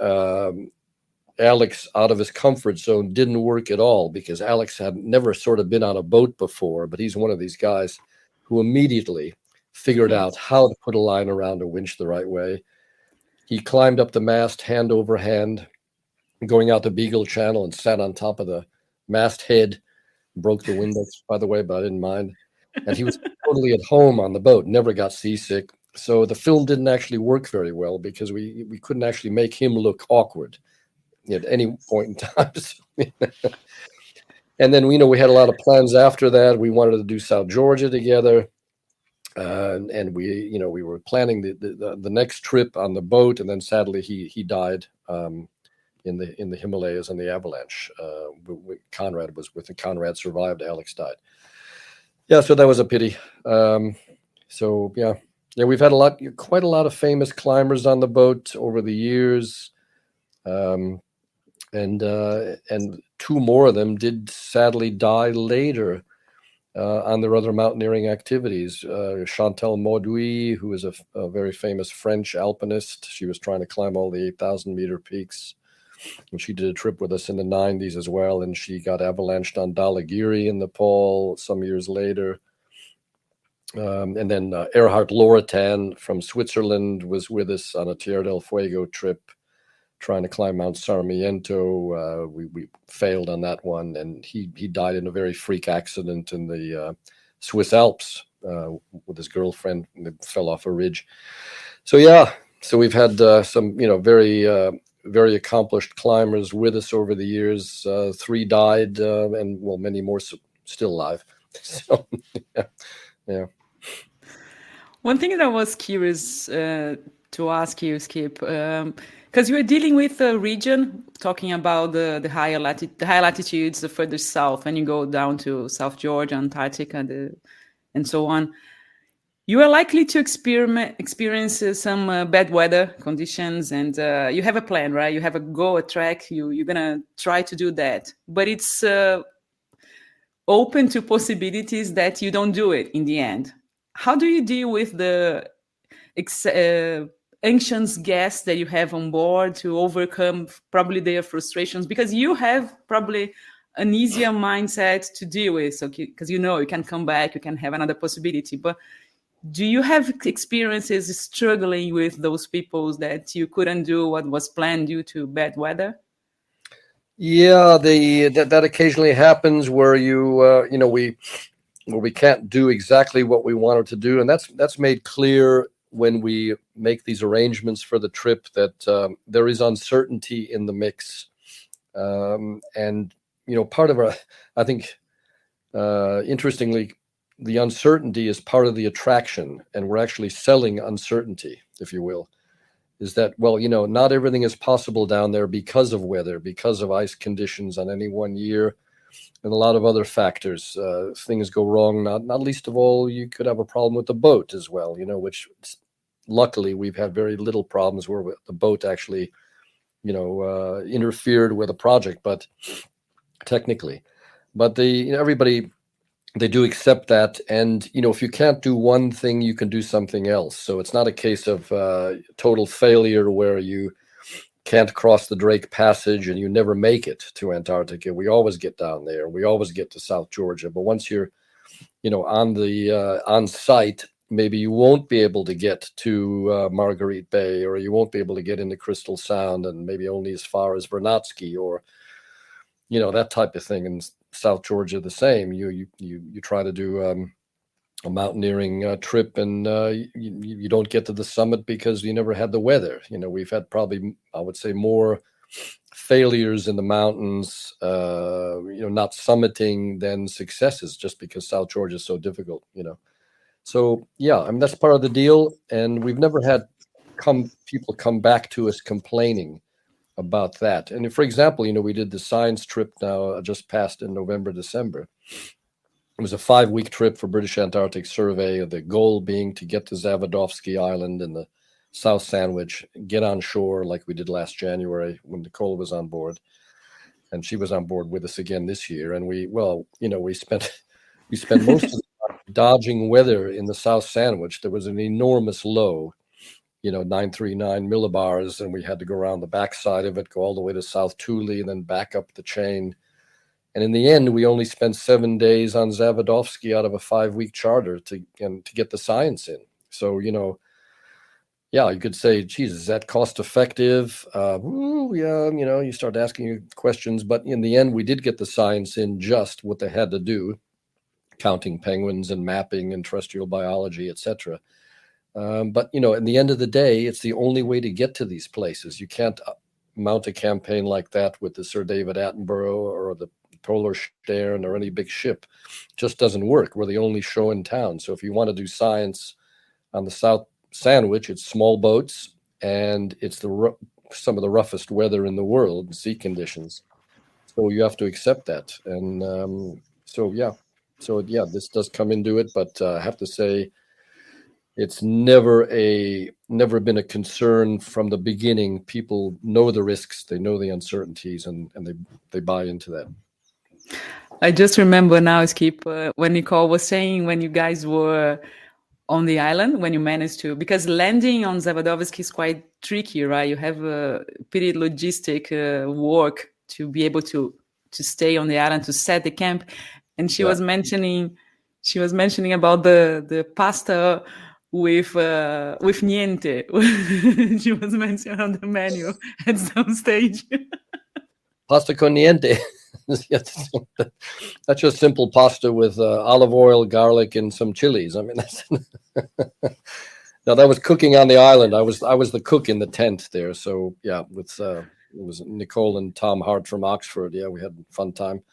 Alex out of his comfort zone didn't work at all because Alex had never sort of been on a boat before, but he's one of these guys who immediately figured out how to put a line around a winch the right way. He climbed up the mast hand over hand, going out the Beagle Channel and sat on top of the masthead. Broke the Windex, by the way, but I didn't mind. And he was totally at home on the boat, never got seasick. So the film didn't actually work very well because we couldn't actually make him look awkward at any point in time. And then, we had a lot of plans after that. We wanted to do South Georgia together. And we were planning the next trip on the boat, and then sadly he died in the Himalayas in the avalanche. Conrad was with him. Conrad survived. Alex died. Yeah, so that was a pity. We've had quite a lot of famous climbers on the boat over the years, and two more of them did sadly die later. On their other mountaineering activities. Chantal Mauduit, who is a very famous French alpinist. She was trying to climb all the 8,000-meter peaks. And she did a trip with us in the 90s as well, and she got avalanched on Dhaulagiri in Nepal some years later. And then Erhard Loratan from Switzerland was with us on a Tierra del Fuego trip, trying to climb Mount Sarmiento. We failed on that one, and he died in a very freak accident in the Swiss Alps with his girlfriend, and they fell off a ridge. So we've had some very very accomplished climbers with us over the years. 3 died, and many more still alive. So yeah. One thing that I was curious to ask you, Skip. Because you are dealing with a region, talking about the higher latitudes, the further south, and you go down to South Georgia, Antarctica, and so on. You are likely to experience some bad weather conditions, and you have a plan, right? You have a track. You're gonna try to do that, but it's open to possibilities that you don't do it in the end. How do you deal with the anxious guests that you have on board to overcome probably their frustrations, because you have probably an easier mindset to deal with, so because you know you can come back, you can have another possibility. But do you have experiences struggling with those people that you couldn't do what was planned due to bad weather? Yeah, that occasionally happens where we can't do exactly what we wanted to do, and that's made clear when we make these arrangements for the trip, that there is uncertainty in the mix, and part of I think, interestingly, the uncertainty is part of the attraction, and we're actually selling uncertainty, if you will. Is that, well, not everything is possible down there because of weather, because of ice conditions on any one year, and a lot of other factors. Things go wrong, not least of all, you could have a problem with the boat as well, which luckily we've had very little problems where the boat actually, interfered with a project, but technically. But everybody, they do accept that. And, if you can't do one thing, you can do something else. So it's not a case of total failure where you can't cross the Drake Passage and you never make it to Antarctica. We always get down there. We always get to South Georgia. But once you're, on site, maybe you won't be able to get to Marguerite Bay, or you won't be able to get into Crystal Sound, and maybe only as far as Vernadsky, or that type of thing. And South Georgia, the same. You try to do a mountaineering trip, and you don't get to the summit because you never had the weather. We've had probably, I would say, more failures in the mountains, not summiting, than successes, just because South Georgia is so difficult. So yeah, I mean, that's part of the deal, and we've never had people come back to us complaining about that. And for example, we did the science trip now just passed in November, December. It was a 5-week trip for British Antarctic Survey, the goal being to get to Zavodovsky Island in the South Sandwich, get on shore like we did last January when Nicole was on board, and she was on board with us again this year. And we spent most of the time dodging weather in the South Sandwich. There was an enormous low, 939 millibars, and we had to go around the backside of it, go all the way to South Thule, and then back up the chain. And in the end, we only spent 7 days on Zavodovsky out of a 5-week charter to get the science in. So, yeah, you could say, geez, is that cost effective? Yeah, you start asking questions. But in the end, we did get the science in just what they had to do, counting penguins and mapping and terrestrial biology, etc. But, in the end of the day, it's the only way to get to these places. You can't mount a campaign like that with the Sir David Attenborough or the Polar Stern or any big ship. It just doesn't work. We're the only show in town. So if you want to do science on the South Sandwich, it's small boats, and it's some of the roughest weather in the world, sea conditions. So you have to accept that. And so yeah, this does come into it. But I have to say, it's never been a concern from the beginning. People know the risks, they know the uncertainties, and they buy into that. I just remember now, Skip, when Nicole was saying when you guys were on the island, when you managed to, because landing on Zavodovsky is quite tricky, right? You have a pretty logistic work to be able to stay on the island, to set the camp. And she was mentioning about the pasta with niente. She was mentioning on the menu at some stage. Pasta con niente. That's just simple pasta with olive oil, garlic, and some chilies. I mean, now that was cooking on the island. I was the cook in the tent there. So yeah, with it was Nicole and Tom Hart from Oxford. Yeah, we had a fun time.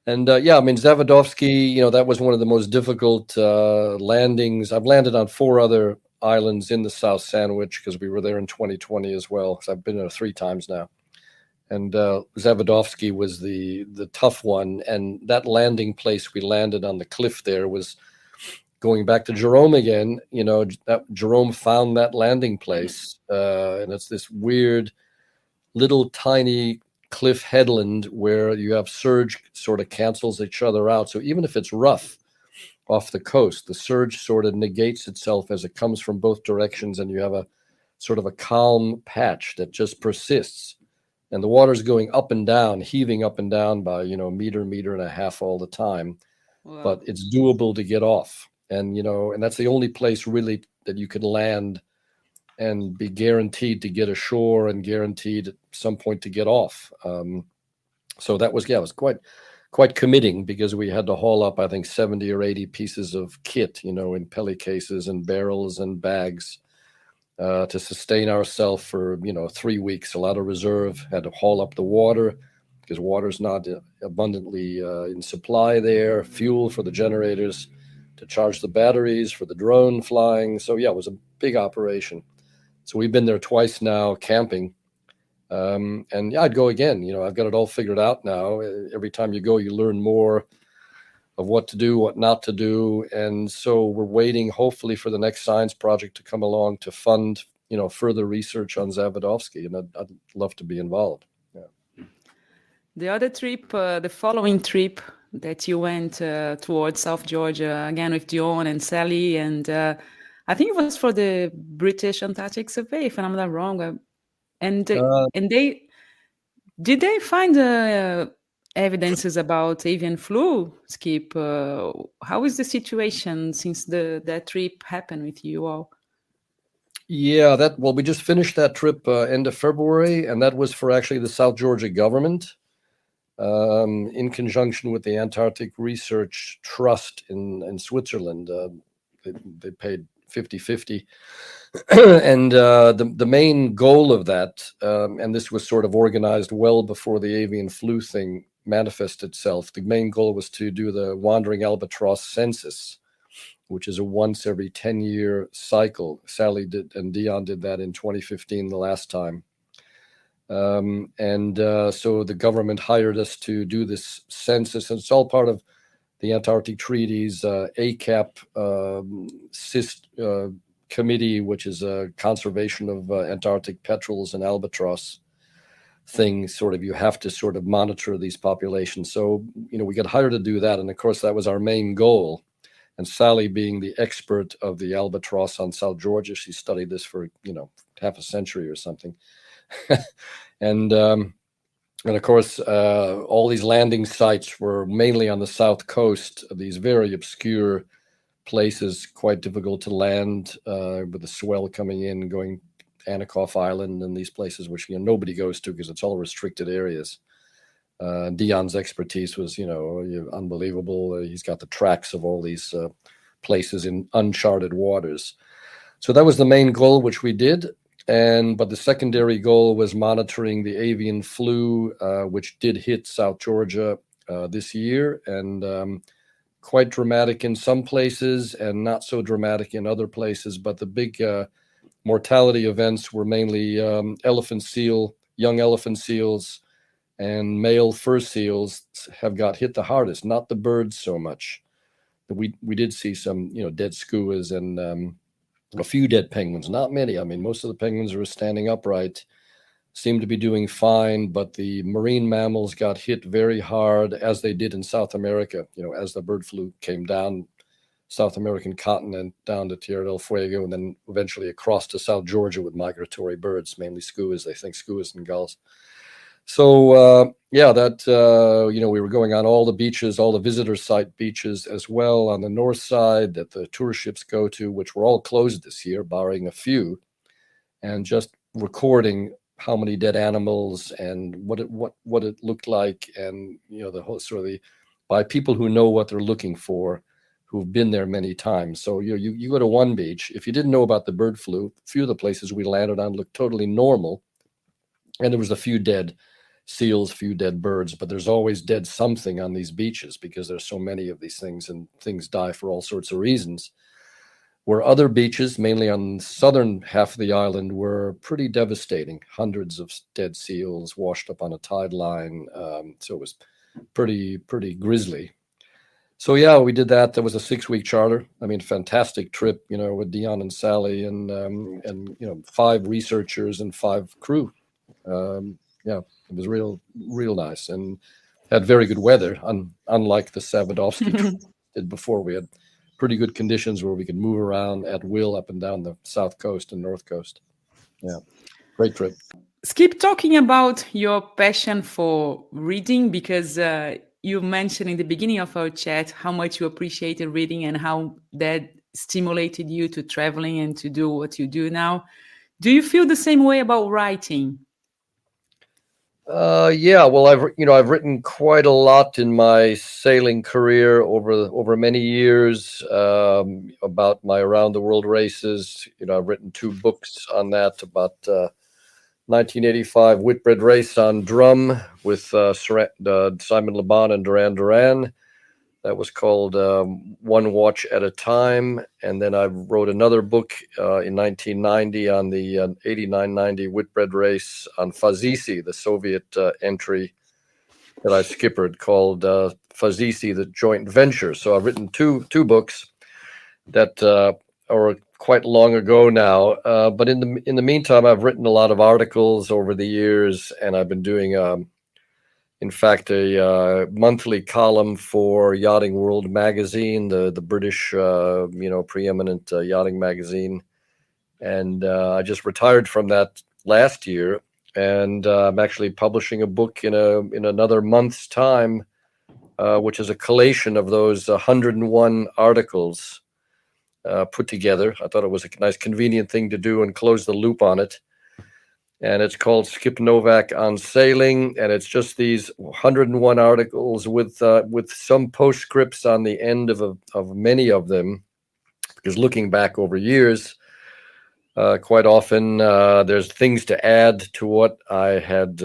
And yeah, I mean, Zavodovsky, that was one of the most difficult landings. I've landed on 4 other islands in the South Sandwich because we were there in 2020 as well. Because I've been there 3 times now. And Zavodovsky was the tough one. And that landing place we landed on the cliff there was going back to Jerome again. That Jerome found that landing place. And it's this weird little tiny cliff headland where you have surge sort of cancels each other out. So even if it's rough off the coast, the surge sort of negates itself as it comes from both directions, and you have a sort of a calm patch that just persists. And the water's going up and down, heaving up and down by, meter and a half all the time. Wow. But it's doable to get off. And, and that's the only place really that you could land and be guaranteed to get ashore and guaranteed at some point to get off. So that was, it was quite committing, because we had to haul up, I think, 70 or 80 pieces of kit, in pelly cases and barrels and bags, to sustain ourselves for 3 weeks. A lot of reserve, had to haul up the water because water's not abundantly in supply there, fuel for the generators to charge the batteries for the drone flying. So it was a big operation. So we've been there twice now camping, and I'd go again. I've got it all figured out now. Every time you go, you learn more of what to do, what not to do. And so we're waiting, hopefully, for the next science project to come along to fund, further research on Zawodowski. And I'd love to be involved. Yeah. The other trip, the following trip that you went towards South Georgia, again with Dion and Sally, and I think it was for the British Antarctic Survey, if I'm not wrong. And did they find evidences about avian flu, Skip? How is the situation since that trip happened with you all? Yeah, we just finished that trip end of February, and that was for actually the South Georgia government, in conjunction with the Antarctic Research Trust in Switzerland. They paid 50-50. And the main goal of that, and this was sort of organized well before the avian flu thing manifested itself, the main goal was to do the wandering albatross census, which is a once every 10-year cycle. Sally did, and Dion did that in 2015, the last time. So the government hired us to do this census, and it's all part of the Antarctic Treaties, ACAP committee, which is a conservation of Antarctic petrels and albatross thing. Sort of, you have to sort of monitor these populations. So, we got hired to do that. And of course, that was our main goal. And Sally, being the expert of the albatross on South Georgia, she studied this for, half a century or something. And of course, all these landing sites were mainly on the south coast of these very obscure places, quite difficult to land, with the swell coming in, going Anikoff Island and these places, which nobody goes to because it's all restricted areas. Dion's expertise was, unbelievable. He's got the tracks of all these places in uncharted waters. So that was the main goal, which we did. But the secondary goal was monitoring the avian flu, which did hit South Georgia this year, and quite dramatic in some places and not so dramatic in other places. But the big mortality events were mainly young elephant seals, and male fur seals have got hit the hardest, not the birds so much. We did see some, dead skuas and a few dead penguins, not many. I mean, most of the penguins were standing upright, seemed to be doing fine, but the marine mammals got hit very hard, as they did in South America, as the bird flu came down South American continent, down to Tierra del Fuego, and then eventually across to South Georgia with migratory birds, mainly skuas, they think skuas and gulls. So, we were going on all the beaches, all the visitor site beaches as well on the north side that the tourist ships go to, which were all closed this year, barring a few, and just recording how many dead animals and what it looked like, and the whole sort of by people who know what they're looking for, who've been there many times. So you go to one beach, if you didn't know about the bird flu, a few of the places we landed on looked totally normal, and there was a few dead seals, few dead birds, but there's always dead something on these beaches because there's so many of these things, and things die for all sorts of reasons. Where other beaches, mainly on the southern half of the island, were pretty devastating. Hundreds of dead seals washed up on a tide line. So it was pretty grisly. So we did that. That was a 6-week charter. I mean, fantastic trip, with Dion and Sally and 5 researchers and 5 crew. It was real nice, and had very good weather, unlike the Zawodowski trip did before. We had pretty good conditions where we could move around at will up and down the south coast and north coast. Yeah, great trip. Skip, talking about your passion for reading, because you mentioned in the beginning of our chat how much you appreciated reading and how that stimulated you to traveling and to do what you do now. Do you feel the same way about writing? Yeah, well, I've written quite a lot in my sailing career over many years, about my around the world races. I've written 2 books on that, about 1985 Whitbread race on drum with Simon Laban and Duran Duran. That was called One Watch at a Time. And then I wrote another book in 1990 on the 89-90 Whitbread race on Fazisi, the Soviet entry that I skippered, called Fazisi, the Joint Venture. So I've written two books that are quite long ago now. But in the meantime, I've written a lot of articles over the years, and I've been doing in fact, a monthly column for Yachting World magazine, the British, preeminent yachting magazine. And I just retired from that last year, and I'm actually publishing a book in another month's time, which is a collation of those 101 articles put together. I thought it was a nice, convenient thing to do and close the loop on it. And it's called Skip Novak on Sailing, and it's just these 101 articles with some postscripts on the end of many of them, because looking back over years, quite often there's things to add to what I had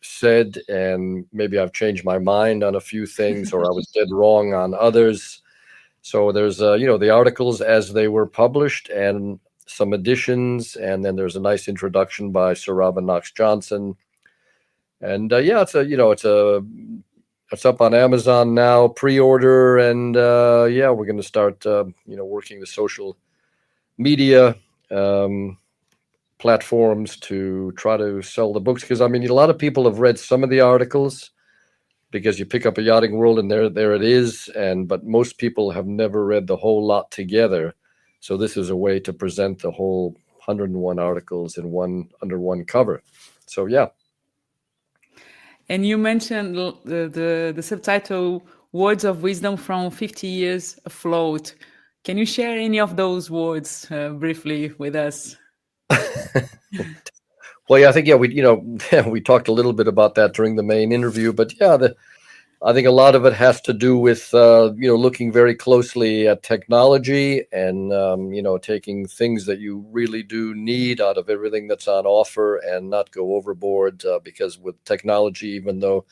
said, and maybe I've changed my mind on a few things, or I was dead wrong on others. So there's the articles as they were published, and some additions, and then there's a nice introduction by Sir Robin Knox Johnson. And it's up on Amazon now, pre-order, and we're going to start working the social media platforms to try to sell the books, because a lot of people have read some of the articles, because you pick up a Yachting World and there it is, but most people have never read the whole lot together. So this is a way to present the whole 101 articles under one cover. So yeah. And you mentioned the subtitle "Words of Wisdom from 50 Years Afloat." Can you share any of those words briefly with us? Well, yeah, I think we talked a little bit about that during the main interview, but I think a lot of it has to do with looking very closely at technology and taking things that you really do need out of everything that's on offer and not go overboard, because with technology, even though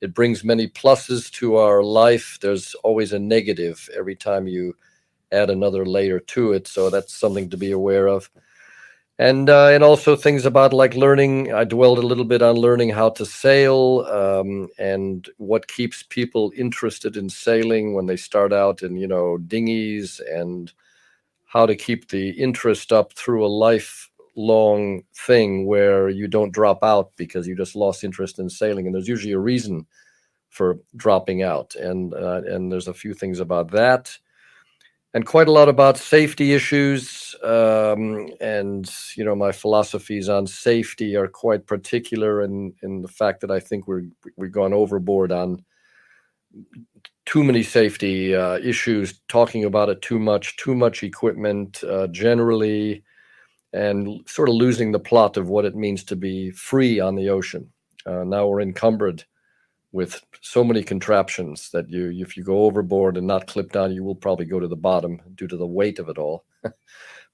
it brings many pluses to our life, there's always a negative every time you add another layer to it. So that's something to be aware of. And also things about like learning. I dwelled a little bit on learning how to sail, and what keeps people interested in sailing when they start out in, dinghies, and how to keep the interest up through a lifelong thing where you don't drop out because you just lost interest in sailing. And there's usually a reason for dropping out. And there's a few things about that. And quite a lot about safety issues, and my philosophies on safety are quite particular in the fact that I think we've gone overboard on too many safety issues, talking about it too much equipment generally, and sort of losing the plot of what it means to be free on the ocean. Now we're encumbered with so many contraptions that if you go overboard and not clip down, you will probably go to the bottom due to the weight of it all.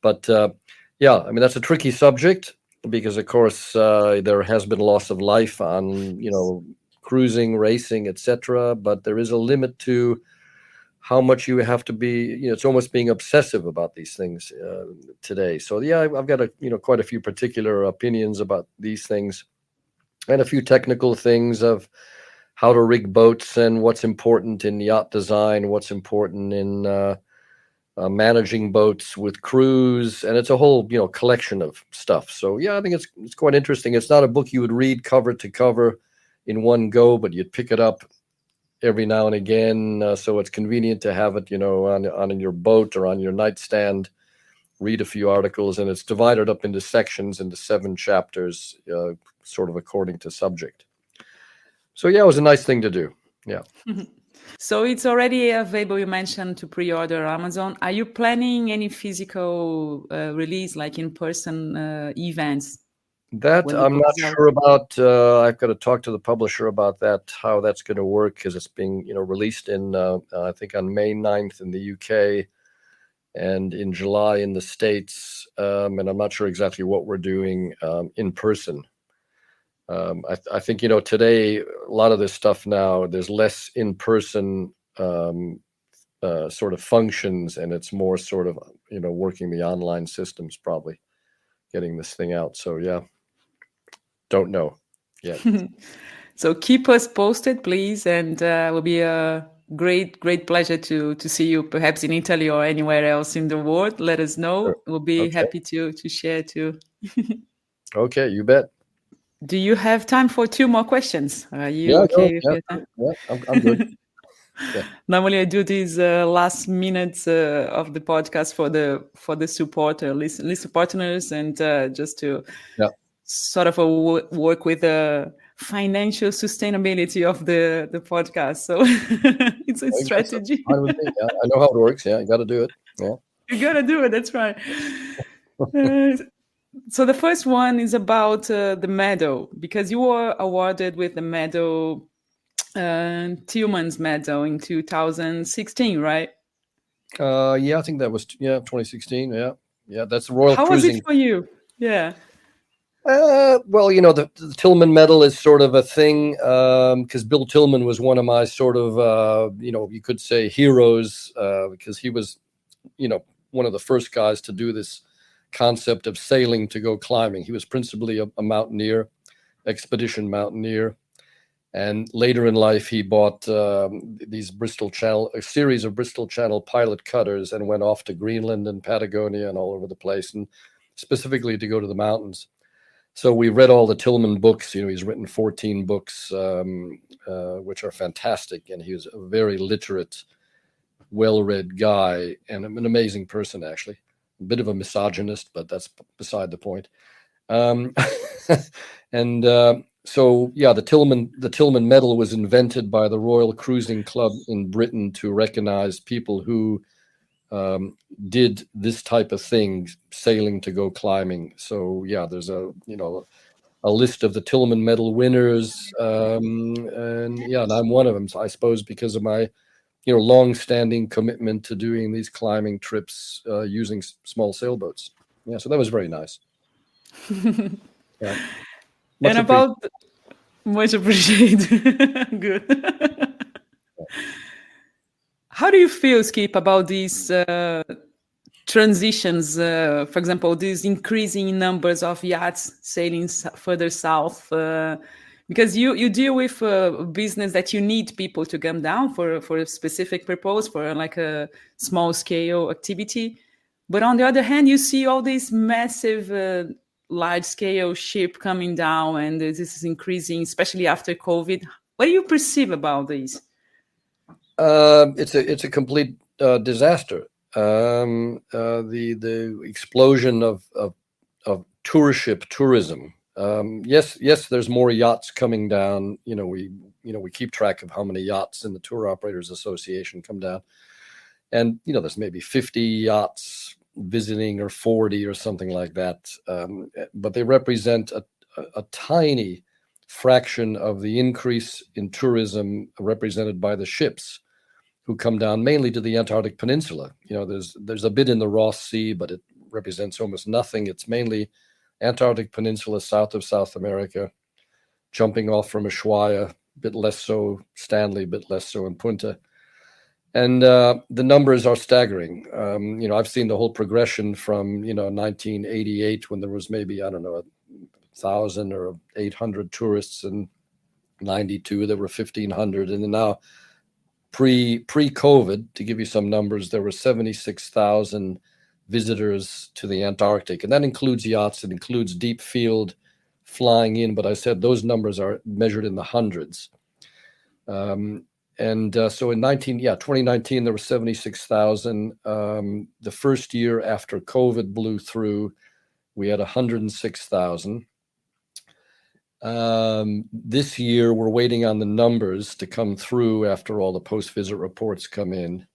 But that's a tricky subject, because of course there has been loss of life on cruising, racing, etc. But there is a limit to how much you have to be. It's almost being obsessive about these things today. So I've got quite a few particular opinions about these things, and a few technical things of how to rig boats and what's important in yacht design, what's important in managing boats with crews, and it's a whole collection of stuff. So I think it's quite interesting. It's not a book you would read cover to cover in one go, but you'd pick it up every now and again, so it's convenient to have it on your boat or on your nightstand read a few articles, and it's divided up into sections, into 7 chapters, sort of according to subject. So yeah, it was a nice thing to do. Yeah. So it's already available, you mentioned, to pre-order Amazon. Are you planning any physical release, like in-person events? That I'm not sure about. I've got to talk to the publisher about that, how that's going to work, because it's being, released in, I think on May 9th in the UK and in July in the States. And I'm not sure exactly what we're doing in person. I think, today, a lot of this stuff now, there's less in-person sort of functions, and it's more sort of, working the online systems, probably getting this thing out. So, yeah, don't know yet. So keep us posted, please. And it will be a great pleasure to see you, perhaps in Italy or anywhere else in the world. Let us know. Sure. We'll be happy to share too. Okay, you bet. Do you have time for 2 more questions? Are you okay with your time? Yeah, I'm good. Yeah. Normally, I do these last minutes of the podcast for the supporter, listen partners, and just to sort of work with the financial sustainability of the podcast. So it's a strategy. I know how it works. Yeah, you got to do it. Yeah, you got to do it. That's right. So the first one is about the medal, because you were awarded with the medal, Tillman's medal in 2016, right? Yeah, I think that was 2016. Yeah, that's the Royal How Cruising. was it for you? Yeah. Well, the Tillman medal is sort of a thing, because Bill Tillman was one of my sort of, you could say heroes, because he was, one of the first guys to do this concept of sailing to go climbing. He was principally a mountaineer, expedition mountaineer. And later in life, he bought these a series of Bristol Channel pilot cutters, and went off to Greenland and Patagonia and all over the place, and specifically to go to the mountains. So we read all the Tillman books. He's written 14 books, which are fantastic. And he was a very literate, well-read guy, and an amazing person, actually. A bit of a misogynist, but that's beside the point. So yeah, the Tillman medal was invented by the Royal Cruising Club in Britain to recognize people who did this type of thing, sailing to go climbing. So yeah, there's a list of the Tillman medal winners, and I'm one of them. So I suppose because of my long-standing commitment to doing these climbing trips using small sailboats. Yeah, so that was very nice. Yeah. Much appreciated. Good. How do you feel, Skip, about these transitions? For example, these increasing numbers of yachts sailing further south, because you deal with a business that you need people to come down for a specific purpose, for like a small scale activity. But on the other hand, you see all these massive large scale ship coming down, and this is increasing, especially after COVID. What do you perceive about these? It's a complete disaster. The explosion of tourism. Yes, there's more yachts coming down. We keep track of how many yachts in the Tour Operators Association come down, and there's maybe 50 yachts visiting, or 40 or something like that, but they represent a tiny fraction of the increase in tourism represented by the ships who come down mainly to the Antarctic Peninsula. There's a bit in the Ross Sea, but it represents almost nothing. It's mainly Antarctic Peninsula, south of South America, jumping off from Ushuaia, a bit less so Stanley, a bit less so in Punta. And the numbers are staggering. I've seen the whole progression from 1988, when there was maybe 1,000 or 800 tourists, and 92 there were 1,500, and then now pre-COVID, to give you some numbers, there were 76,000 visitors to the Antarctic, and that includes yachts, it includes deep field flying in. But I said those numbers are measured in the hundreds. And so in 2019, there were 76,000. The first year after COVID blew through, we had 106,000. This year, we're waiting on the numbers to come through after all the post-visit reports come in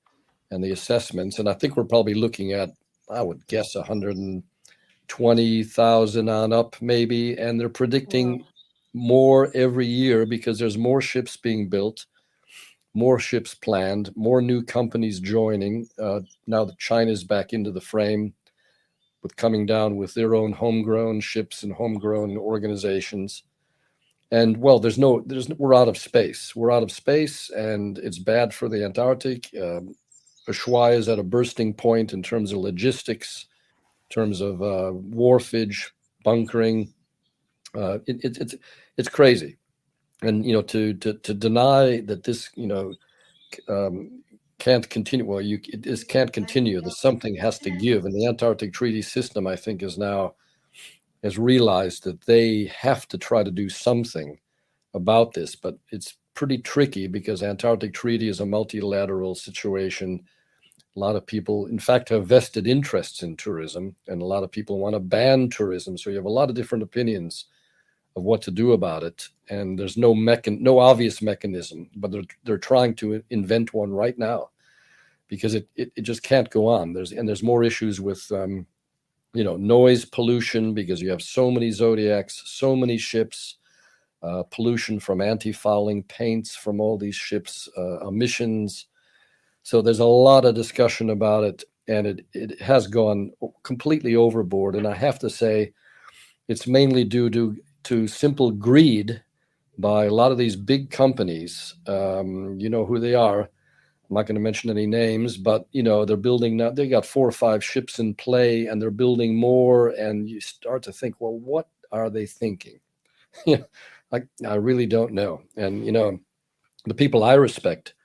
and the assessments. And I think we're probably looking at, I would guess, 120,000 on up maybe. And they're predicting more every year because there's more ships being built, more ships planned, more new companies joining. Now that China's back into the frame with coming down with their own homegrown ships and homegrown organizations. And well, we're out of space. We're out of space, and it's bad for the Antarctic. Ushuaia is at a bursting point in terms of logistics, in terms of wharfage, bunkering. It's crazy, and to deny that this can't continue. Well, this can't continue. That something has to give, and the Antarctic Treaty System, I think, has realized that they have to try to do something about this, but it's pretty tricky because Antarctic Treaty is a multilateral situation. A lot of people, in fact, have vested interests in tourism, and a lot of people want to ban tourism. So you have a lot of different opinions of what to do about it, and there's no obvious mechanism, but they're trying to invent one right now because it just can't go on. There's more issues with noise pollution because you have so many zodiacs, so many ships, pollution from anti-fouling paints from all these ships, emissions. So there's a lot of discussion about it, and it has gone completely overboard. And I have to say, it's mainly due to simple greed by a lot of these big companies. You know who they are. I'm not going to mention any names, but they're building now. They got 4 or 5 ships in play, and they're building more. And you start to think, well, what are they thinking? I really don't know. And the people I respect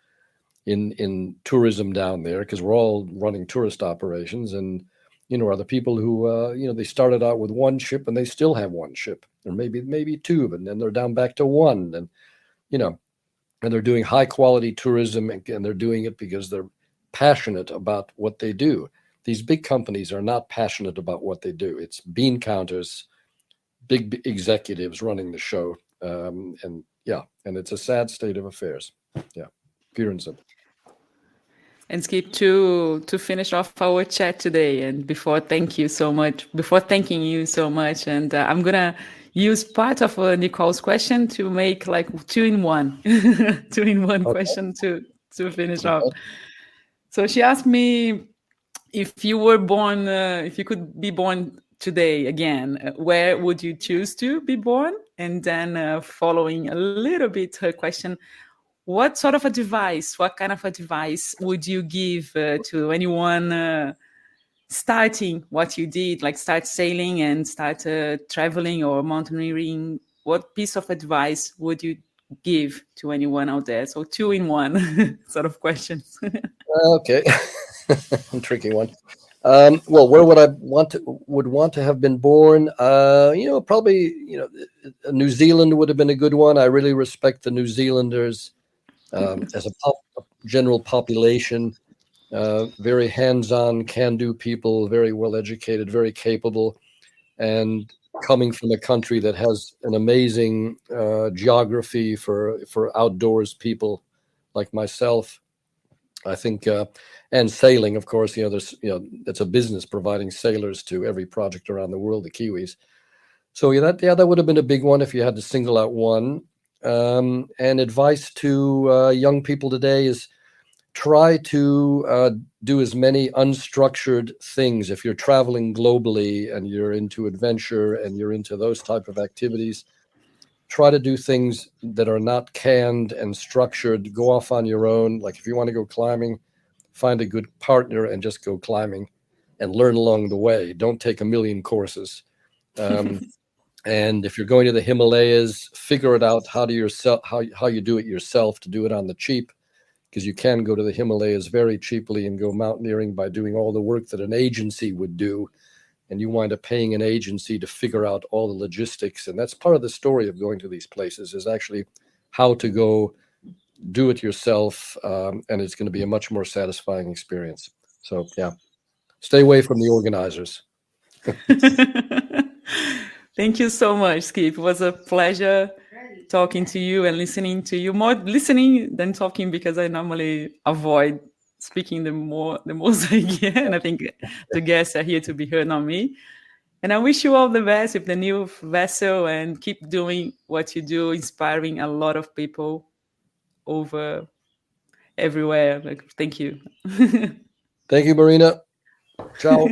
in tourism down there, because we're all running tourist operations, and are the people who they started out with 1 ship and they still have 1 ship, or maybe 2, and then they're down back to 1, and and they're doing high quality tourism, and they're doing it because they're passionate about what they do. These big companies are not passionate about what they do. It's bean counters, big executives running the show, and it's a sad state of affairs. Yeah, pure and simple. And Skip, to finish off our chat today, and before thanking you so much, and I'm gonna use part of Nicole's question to make like 2 in 1, 2 in 1 okay. Question to finish off. So she asked me, if you were born, if you could be born today again, where would you choose to be born? And then following a little bit her question, what kind of advice would you give to anyone starting what you did, like start sailing and start traveling or mountaineering? What piece of advice would you give to anyone out there? So 2 in 1 sort of questions. Okay. Tricky one. Well, where would I want to have been born? Probably, New Zealand would have been a good one. I really respect the New Zealanders as a general population. Very hands-on, can-do people, very well-educated, very capable, and coming from a country that has an amazing geography for outdoors people like myself. I think, and sailing, of course, there's, it's a business providing sailors to every project around the world, the Kiwis. So that would have been a big one if you had to single out one. And advice to young people today is try to do as many unstructured things. If you're traveling globally and you're into adventure and you're into those type of activities, try to do things that are not canned and structured. Go off on your own. Like if you want to go climbing, find a good partner and just go climbing and learn along the way. Don't take a million courses. And if you're going to the Himalayas, figure it out how you do it yourself, to do it on the cheap, because you can go to the Himalayas very cheaply and go mountaineering by doing all the work that an agency would do. And you wind up paying an agency to figure out all the logistics. And that's part of the story of going to these places, is actually how to go do it yourself, and it's going to be a much more satisfying experience. So yeah, stay away from the organizers. Thank you so much, Skip. It was a pleasure talking to you and listening to you. More listening than talking, because I normally avoid speaking the most I can. I think the guests are here to be heard, not me. And I wish you all the best with the new vessel, and keep doing what you do, inspiring a lot of people over everywhere. Like, thank you. Thank you, Marina. Ciao.